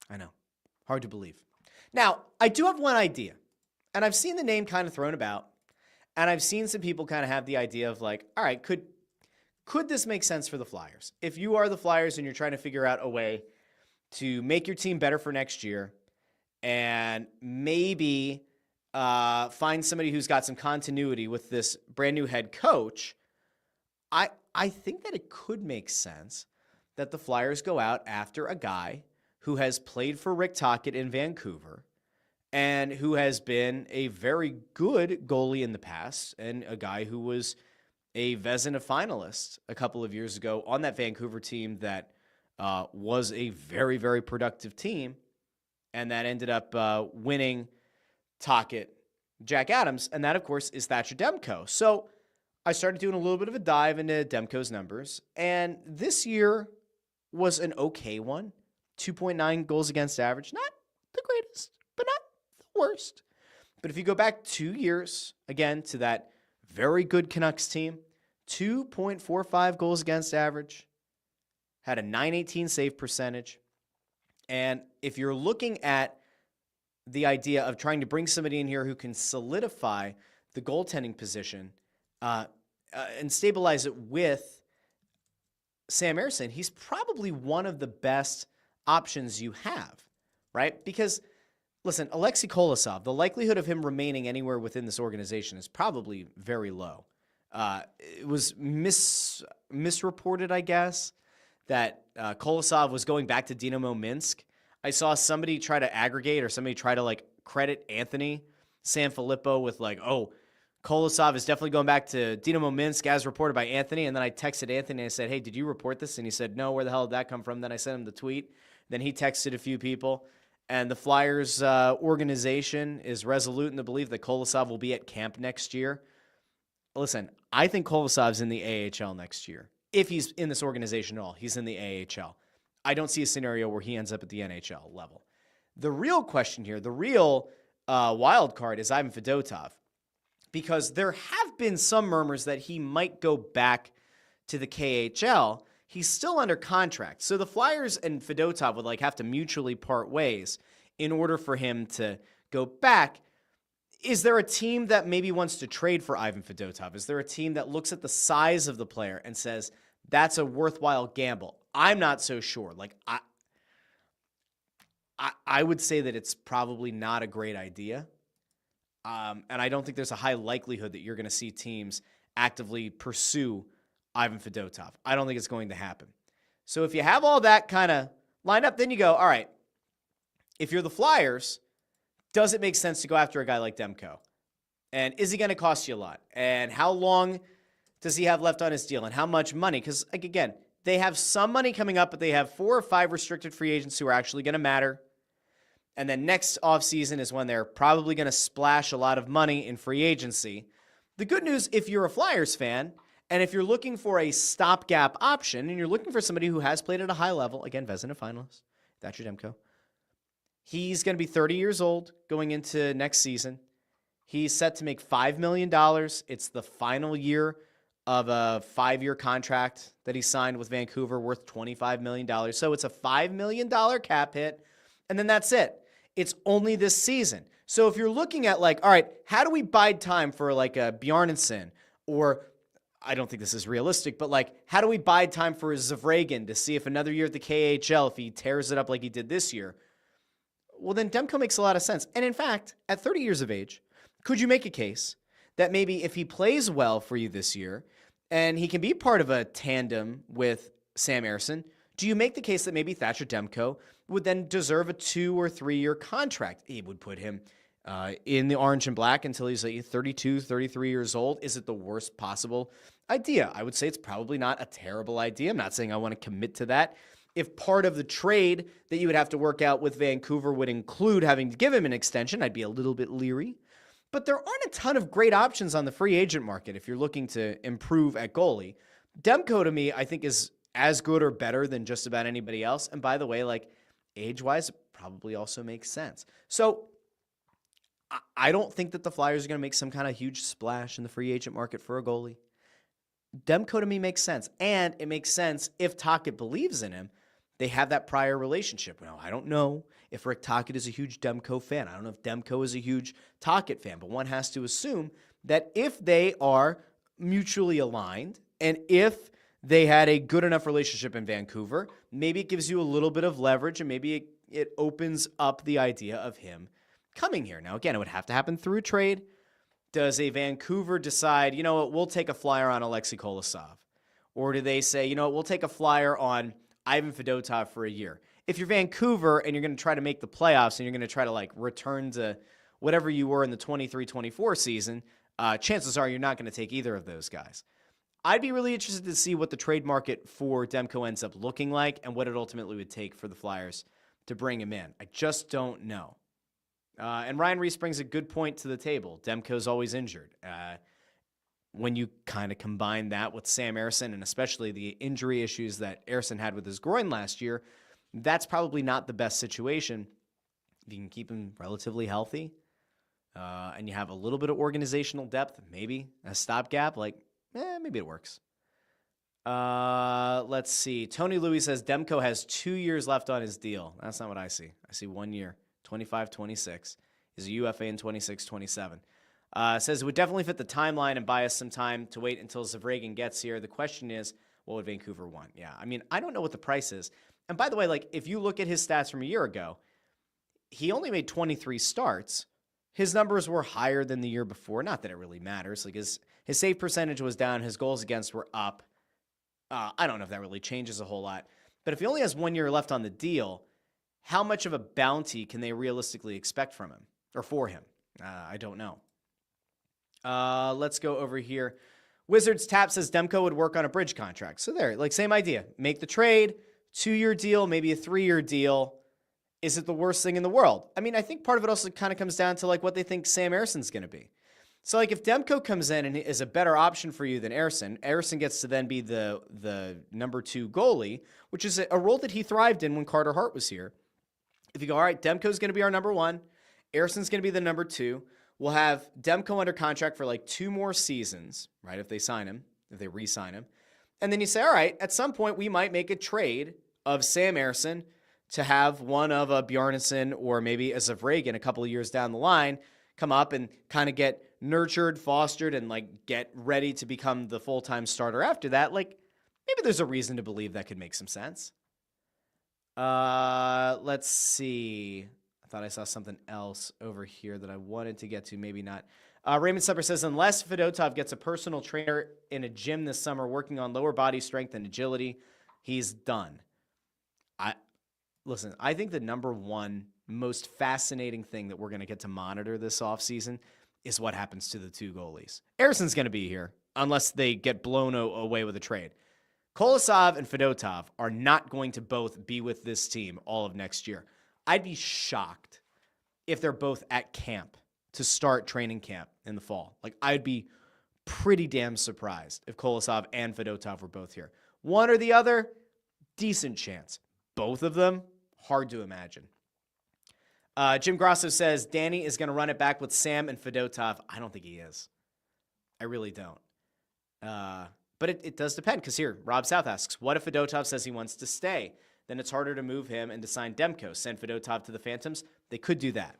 I know. Hard to believe. Now, I do have one idea, and I've seen the name kind of thrown about, and I've seen some people kind of have the idea of like, all right, could this make sense for the Flyers? If you are the Flyers and you're trying to figure out a way to make your team better for next year and maybe find somebody who's got some continuity with this brand new head coach, I think that it could make sense that the Flyers go out after a guy who has played for Rick Tocchet in Vancouver and who has been a very good goalie in the past and a guy who was a Vezina finalist a couple of years ago on that Vancouver team that was a very, very productive team and that ended up winning Tocchet, Jack Adams, and that, of course, is Thatcher Demko. So I started doing a little bit of a dive into Demko's numbers, and this year was an okay one. 2.9 goals against average. Not the greatest, but not the worst. But if you go back 2 years, again, to that very good Canucks team, 2.45 goals against average, had a .918 save percentage. And if you're looking at the idea of trying to bring somebody in here who can solidify the goaltending position and stabilize it with Sam Ersson, he's probably one of the best options you have, right? Because, listen, Alexei Kolosov, the likelihood of him remaining anywhere within this organization is probably very low. It was misreported, I guess, that Kolosov was going back to Dynamo Minsk. I saw somebody try to aggregate or somebody try to like credit Anthony Sanfilippo with like, oh, Kolosov is definitely going back to Dynamo Minsk as reported by Anthony. And then I texted Anthony and I said, hey, did you report this? And he said, no, where the hell did that come from? Then I sent him the tweet. Then he texted a few people. And the Flyers organization is resolute in the belief that Kolosov will be at camp next year. Listen, I think Kolosov's in the AHL next year. If he's in this organization at all, he's in the AHL. I don't see a scenario where he ends up at the NHL level. The real question here, the real wild card is Ivan Fedotov. Because there have been some murmurs that he might go back to the KHL. He's still under contract. So the Flyers and Fedotov would like have to mutually part ways in order for him to go back. Is there a team that maybe wants to trade for Ivan Fedotov? Is there a team that looks at the size of the player and says, that's a worthwhile gamble? I'm not so sure. Like, I would say that it's probably not a great idea. And I don't think there's a high likelihood that you're going to see teams actively pursue Ivan Fedotov. I don't think it's going to happen. So if you have all that kind of lined up, then you go, all right, if you're the Flyers, does it make sense to go after a guy like Demko? And is he going to cost you a lot? And how long does he have left on his deal? And how much money? Because, like, again, they have some money coming up, but they have 4 or 5 restricted free agents who are actually going to matter. And then next offseason is when they're probably going to splash a lot of money in free agency. The good news, if you're a Flyers fan, and if you're looking for a stopgap option, and you're looking for somebody who has played at a high level, again, Vezina finalist, Thatcher Demko, he's going to be 30 years old going into next season. He's set to make $5 million. It's the final year of a 5-year contract that he signed with Vancouver worth $25 million. So it's a $5 million cap hit, and then that's it. It's only this season. So if you're looking at like, all right, how do we bide time for like a Bjarnason or I don't think this is realistic, but like, how do we bide time for Zavragan to see if another year at the KHL, if he tears it up like he did this year? Well, then Demko makes a lot of sense. And in fact, at 30 years of age, could you make a case that maybe if he plays well for you this year and he can be part of a tandem with Sam Ersson, do you make the case that maybe Thatcher Demko would then deserve a 2 or 3 year contract? It would put him in the orange and black until he's like 32, 33 years old. Is it the worst possible idea? I would say it's probably not a terrible idea. I'm not saying I want to commit to that. If part of the trade that you would have to work out with Vancouver would include having to give him an extension, I'd be a little bit leery. But there aren't a ton of great options on the free agent market if you're looking to improve at goalie. Demko, to me, I think is as good or better than just about anybody else. And by the way, like age-wise, it probably also makes sense. So I don't think that the Flyers are going to make some kind of huge splash in the free agent market for a goalie. Demko to me makes sense. And it makes sense if Tocchet believes in him. They have that prior relationship. Now, I don't know if Rick Tocchet is a huge Demko fan. I don't know if Demko is a huge Tocchet fan, but one has to assume that if they are mutually aligned and if they had a good enough relationship in Vancouver, maybe it gives you a little bit of leverage and maybe it opens up the idea of him coming here. Now, again, it would have to happen through a trade. Does a Vancouver decide, you know what, we'll take a flyer on Alexei Kolosov? Or do they say, you know what, we'll take a flyer on Ivan Fedotov for a year? If you're Vancouver and you're going to try to make the playoffs and you're going to try to like return to whatever you were in the 23-24 season, chances are you're not going to take either of those guys. I'd be really interested to see what the trade market for Demko ends up looking like and what it ultimately would take for the Flyers to bring him in. I just don't know. And Ryan Reese brings a good point to the table. Demko's always injured. When you kind of combine that with Sam Ersson and especially the injury issues that Ersson had with his groin last year, that's probably not the best situation. If you can keep him relatively healthy and you have a little bit of organizational depth, maybe a stopgap, like, maybe it works. Let's see. Tony Louis says Demko has 2 years left on his deal. That's not what I see. I see 1 year. 25-26 is a UFA in 26-27. Says it would definitely fit the timeline and buy us some time to wait until Zavragan gets here. The question is, what would Vancouver want? Yeah, I mean, I don't know what the price is. And by the way, like if you look at his stats from a year ago, he only made 23 starts. His numbers were higher than the year before. Not that it really matters. Like his save percentage was down. His goals against were up. I don't know if that really changes a whole lot. But if he only has 1 year left on the deal, how much of a bounty can they realistically expect from him or for him? I don't know. Let's go over here. Wizards Tap says Demko would work on a bridge contract. So there, like same idea. Make the trade, 2 year deal, maybe a 3 year deal. Is it the worst thing in the world? I mean, I think part of it also kind of comes down to like what they think Sam Ersson's going to be. So like if Demko comes in and is a better option for you than Ersson, Ersson gets to then be the number 2 goalie, which is a role that he thrived in when Carter Hart was here. If you go, all right, Demko's going to be our number 1, Ersson's going to be the number 2. We'll have Demko under contract for like 2 more seasons, right? If they sign him, if they re-sign him. And then you say, all right, at some point we might make a trade of Sam Ersson to have one of a Bjarnason or maybe a Zavragan a couple of years down the line come up and kind of get nurtured, fostered, and like get ready to become the full-time starter after that. Like maybe there's a reason to believe that could make some sense. Let's see. I thought I saw something else over here that I wanted to get to. Maybe not. Raymond Supper says, unless Fedotov gets a personal trainer in a gym this summer working on lower body strength and agility, he's done. Listen, I think the number one most fascinating thing that we're going to get to monitor this offseason is what happens to the 2 goalies. Ersson's going to be here unless they get blown away with a trade. Kolosov and Fedotov are not going to both be with this team all of next year. I'd be shocked if they're both at camp to start training camp in the fall. Like, I'd be pretty damn surprised if Kolosov and Fedotov were both here. One or the other, decent chance. Both of them, hard to imagine. Jim Grosso says, Danny is going to run it back with Sam and Fedotov. I don't think he is. I really don't. But it does depend, because here, Rob South asks, what if Fedotov says he wants to stay? Then it's harder to move him and to sign Demko. Send Fedotov to the Phantoms? They could do that.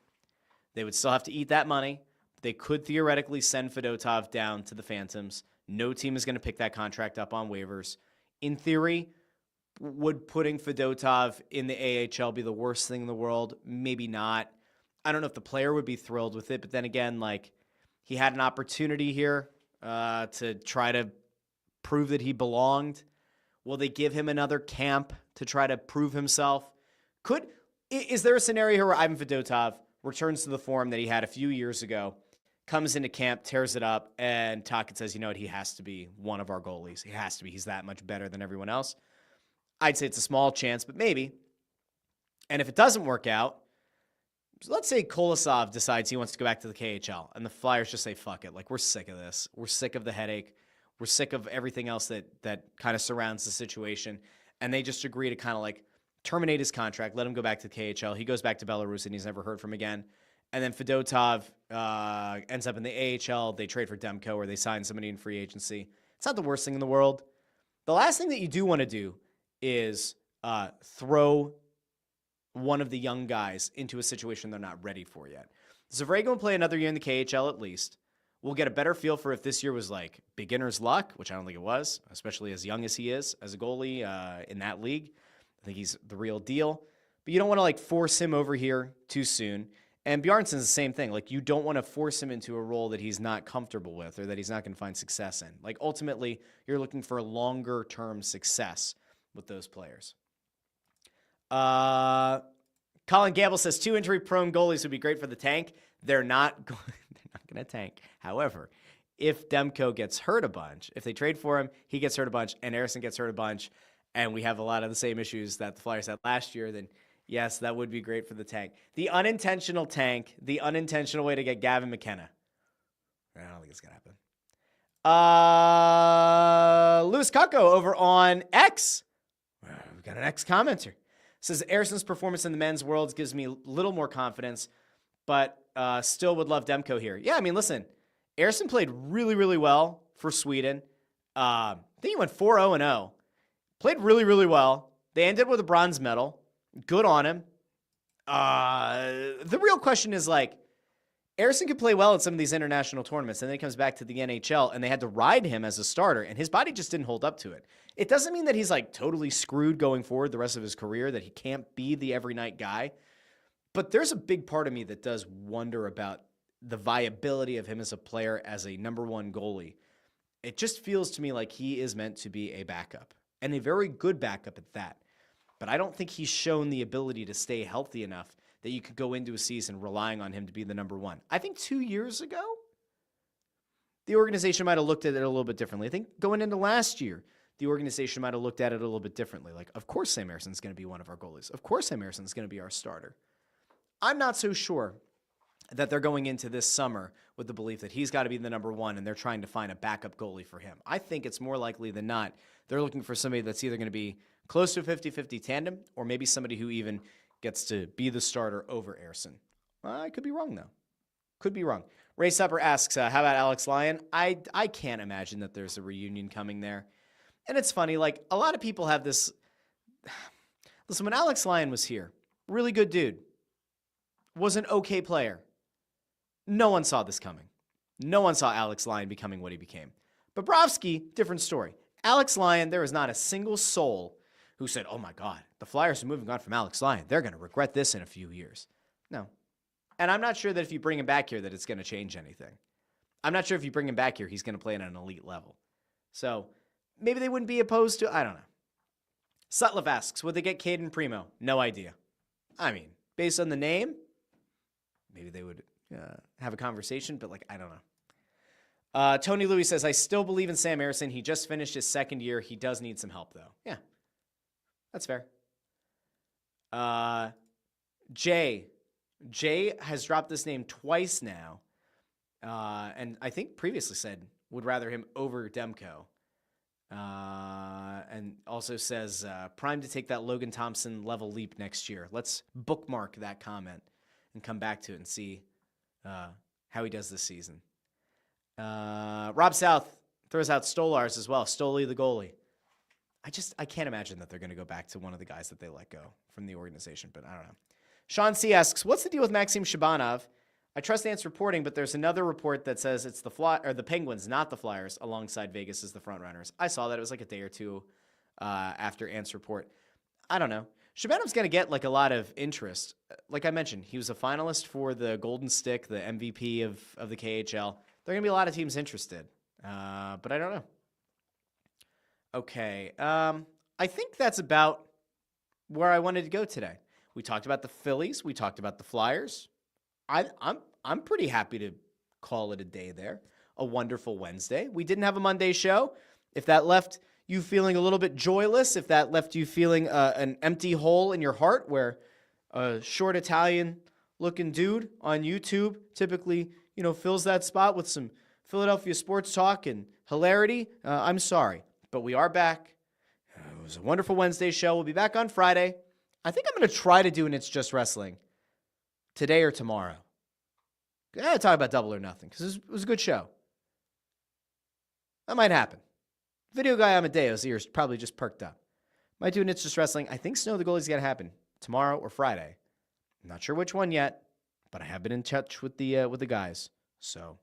They would still have to eat that money. They could theoretically send Fedotov down to the Phantoms No team is going to pick that contract up on waivers. In theory, would putting Fedotov in the AHL be the worst thing in the world? Maybe not. I don't know if the player would be thrilled with it, but then again, like, he had an opportunity here to try to prove that he belonged. Will they give him another camp to try to prove himself? Is there a scenario here where Ivan Fedotov returns to the form that he had a few years ago, comes into camp, tears it up, and Tocchet says, you know what, he has to be one of our goalies. He has to be. He's that much better than everyone else. I'd say it's a small chance, but maybe. And if it doesn't work out, let's say Kolosov decides he wants to go back to the KHL, and the Flyers just say, fuck it. Like, we're sick of this. We're sick of the headache. We're sick of everything else that kind of surrounds the situation. And they just agree to kind of like terminate his contract, let him go back to the KHL. He goes back to Belarus, and he's never heard from again. And then Fedotov ends up in the AHL. They trade for Demko, or they sign somebody in free agency. It's not the worst thing in the world. The last thing that you do want to do is throw one of the young guys into a situation they're not ready for yet. Zavrega will play another year in the KHL at least. We'll get a better feel for if this year was like beginner's luck, which I don't think it was, especially as young as he is as a goalie in that league. I think he's the real deal. But you don't want to like force him over here too soon. And Bjarnsson's the same thing. Like, you don't want to force him into a role that he's not comfortable with or that he's not going to find success in. Like, ultimately, you're looking for longer-term success with those players. Colin Gamble says 2 injury-prone goalies would be great for the tank. They're not going to tank. However, if Demko gets hurt a bunch, if they trade for him, he gets hurt a bunch, and Ersson gets hurt a bunch, and we have a lot of the same issues that the Flyers had last year, then yes, that would be great for the tank. The unintentional tank, the unintentional way to get Gavin McKenna. I don't think it's going to happen. Louis Kakko over on X. We've got an X commenter. Says, Ersson's performance in the men's worlds gives me a little more confidence, but still would love Demko here. Yeah, I mean, listen, Ersson played really, really well for Sweden. I think he went 4-0-0. Played really, really well. They ended with a bronze medal. Good on him. The real question is, like, Ersson could play well at some of these international tournaments, and then he comes back to the NHL, and they had to ride him as a starter, and his body just didn't hold up to it. It doesn't mean that he's, like, totally screwed going forward the rest of his career, that he can't be the every-night guy. But there's a big part of me that does wonder about the viability of him as a player, as a number one goalie. It just feels to me like he is meant to be a backup, and a very good backup at that. But I don't think he's shown the ability to stay healthy enough that you could go into a season relying on him to be the number one. I think 2 years ago, the organization might have looked at it a little bit differently. I think going into last year, the organization might have looked at it a little bit differently. Like, of course Sam Ersson's going to be one of our goalies. Of course Sam Ersson's going to be our starter. I'm not so sure that they're going into this summer with the belief that he's got to be the number one and they're trying to find a backup goalie for him. I think it's more likely than not they're looking for somebody that's either going to be close to a 50-50 tandem or maybe somebody who even gets to be the starter over Ersson. I could be wrong, though. Could be wrong. Ray Supper asks, how about Alex Lyon? I can't imagine that there's a reunion coming there. And it's funny, like, a lot of people have this. Listen, when Alex Lyon was here, really good dude, was an okay player. No one saw this coming. No one saw Alex Lyon becoming what he became. Bobrovsky, different story. Alex Lyon, there is not a single soul who said, oh my God, the Flyers are moving on from Alex Lyon. They're going to regret this in a few years. No. And I'm not sure that if you bring him back here that it's going to change anything. I'm not sure if you bring him back here he's going to play at an elite level. So maybe they wouldn't be opposed to, I don't know. Sutliff asks, would they get Caden Primo? No idea. I mean, based on the name, maybe they would have a conversation, but like, I don't know. Tony Louis says, I still believe in Sam Ersson. He just finished his second year. He does need some help, though. Yeah, that's fair. Jay has dropped this name twice now, and I think previously said would rather him over Demko. And also says, prime to take that Logan Thompson level leap next year. Let's bookmark that comment and come back to it and see how he does this season. Rob South throws out Stolars as well. Stoli the goalie. I can't imagine that they're going to go back to one of the guys that they let go from the organization, but I don't know. Sean C. asks, what's the deal with Maxim Shabanov? I trust Ant's reporting, but there's another report that says it's the Penguins, not the Flyers, alongside Vegas as the front runners. I saw that. It was like a day or two after Ant's report. I don't know. Shabanov's going to get like a lot of interest. Like I mentioned, he was a finalist for the Golden Stick, the MVP of the KHL. There are going to be a lot of teams interested, but I don't know. Okay, I think that's about where I wanted to go today. We talked about the Phillies. We talked about the Flyers. I'm pretty happy to call it a day there. A wonderful Wednesday. We didn't have a Monday show. If that left you feeling a little bit joyless, if that left you feeling an empty hole in your heart where a short Italian-looking dude on YouTube typically, fills that spot with some Philadelphia sports talk and hilarity, I'm sorry. But we are back. It was a wonderful Wednesday show. We'll be back on Friday. I think I'm going to try to do an It's Just Wrestling today or tomorrow. I gotta talk about Double or Nothing because it was a good show. That might happen. Video guy Amadeo's ears probably just perked up. Might do an It's Just Wrestling. I think Snow the Goalie's got to happen tomorrow or Friday. I'm not sure which one yet, but I have been in touch with the guys. So,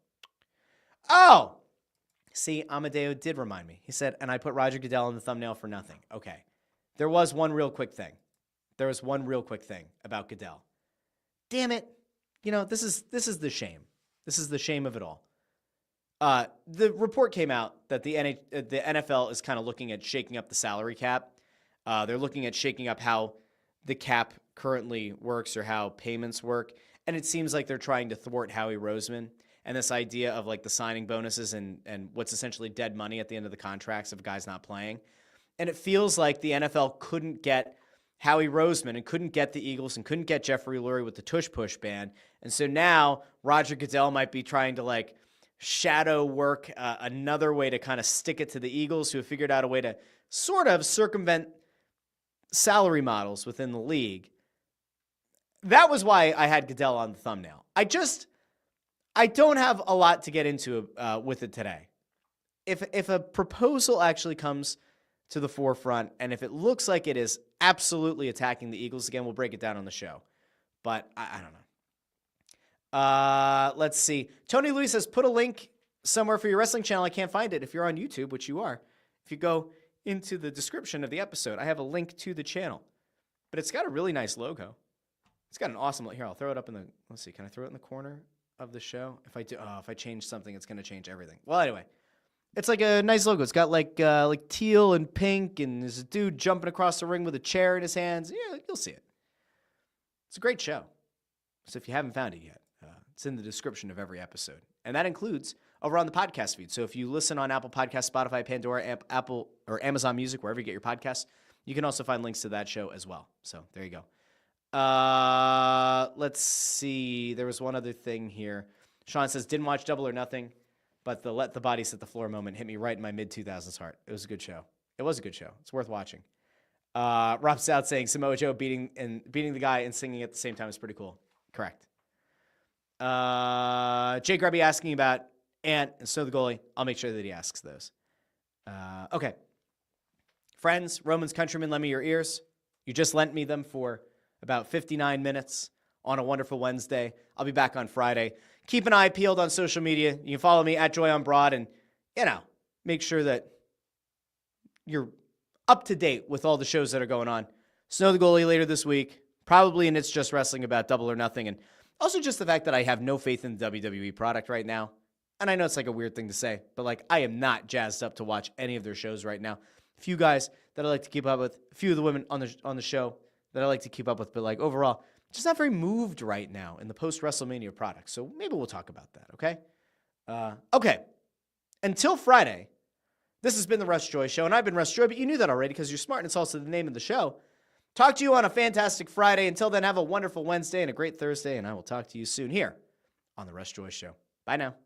see, Amadeo did remind me. He said, and I put Roger Goodell in the thumbnail for nothing. Okay, there was one real quick thing. About Goodell. Damn it. This is the shame. This is the shame of it all. The report came out that the NFL is kind of looking at shaking up the salary cap. They're looking at shaking up how the cap currently works or how payments work. And it seems like they're trying to thwart Howie Roseman and this idea of like the signing bonuses and what's essentially dead money at the end of the contracts of guys not playing. And it feels like the NFL couldn't get Howie Roseman and couldn't get the Eagles and couldn't get Jeffrey Lurie with the tush push ban. And so now Roger Goodell might be trying to like shadow work another way to kind of stick it to the Eagles, who have figured out a way to sort of circumvent salary models within the league. That was why I had Goodell on the thumbnail. I don't have a lot to get into with it today. If a proposal actually comes to the forefront, and if it looks like it is absolutely attacking the Eagles again, we'll break it down on the show. But I don't know. Let's see. Tony Louis says, put a link somewhere for your wrestling channel. I can't find it. If you're on YouTube, which you are, if you go into the description of the episode, I have a link to the channel. But it's got a really nice logo. It's got an awesome, here, I'll throw it up in the, let's see, can I throw it in the corner of the show? If I do, if I change something, it's going to change everything. Well, anyway. It's like a nice logo. It's got like teal and pink, and there's a dude jumping across the ring with a chair in his hands. Yeah, you'll see it. It's a great show. So if you haven't found it yet, it's in the description of every episode. And that includes over on the podcast feed. So if you listen on Apple Podcasts, Spotify, Pandora, Apple, or Amazon Music, wherever you get your podcasts, you can also find links to that show as well. So there you go. Let's see. There was one other thing here. Sean says, didn't watch Double or Nothing. But the let the bodies hit the floor moment hit me right in my mid-2000s heart. It was a good show. It was a good show. It's worth watching. Rob Stout saying Samoa Joe beating the guy and singing at the same time is pretty cool. Correct. Jay Grubby asking about Ant and So the Goalie. I'll make sure that he asks those. Okay. Friends, Romans, countrymen, lend me your ears. You just lent me them for about 59 minutes on a wonderful Wednesday. I'll be back on Friday. Keep an eye peeled on social media. You can follow me at Joy on Broad and, make sure that you're up to date with all the shows that are going on. Snow the Goalie later this week. Probably, and It's Just Wrestling about Double or Nothing. And also just the fact that I have no faith in the WWE product right now. And I know it's like a weird thing to say, but I am not jazzed up to watch any of their shows right now. A few guys that I like to keep up with. A few of the women on the show that I like to keep up with. But overall, just not very moved right now in the post-WrestleMania product. So maybe we'll talk about that, okay? Okay. Until Friday, this has been the Russ Joy Show, and I've been Russ Joy, but you knew that already because you're smart, and it's also the name of the show. Talk to you on a fantastic Friday. Until then, have a wonderful Wednesday and a great Thursday, and I will talk to you soon here on the Russ Joy Show. Bye now.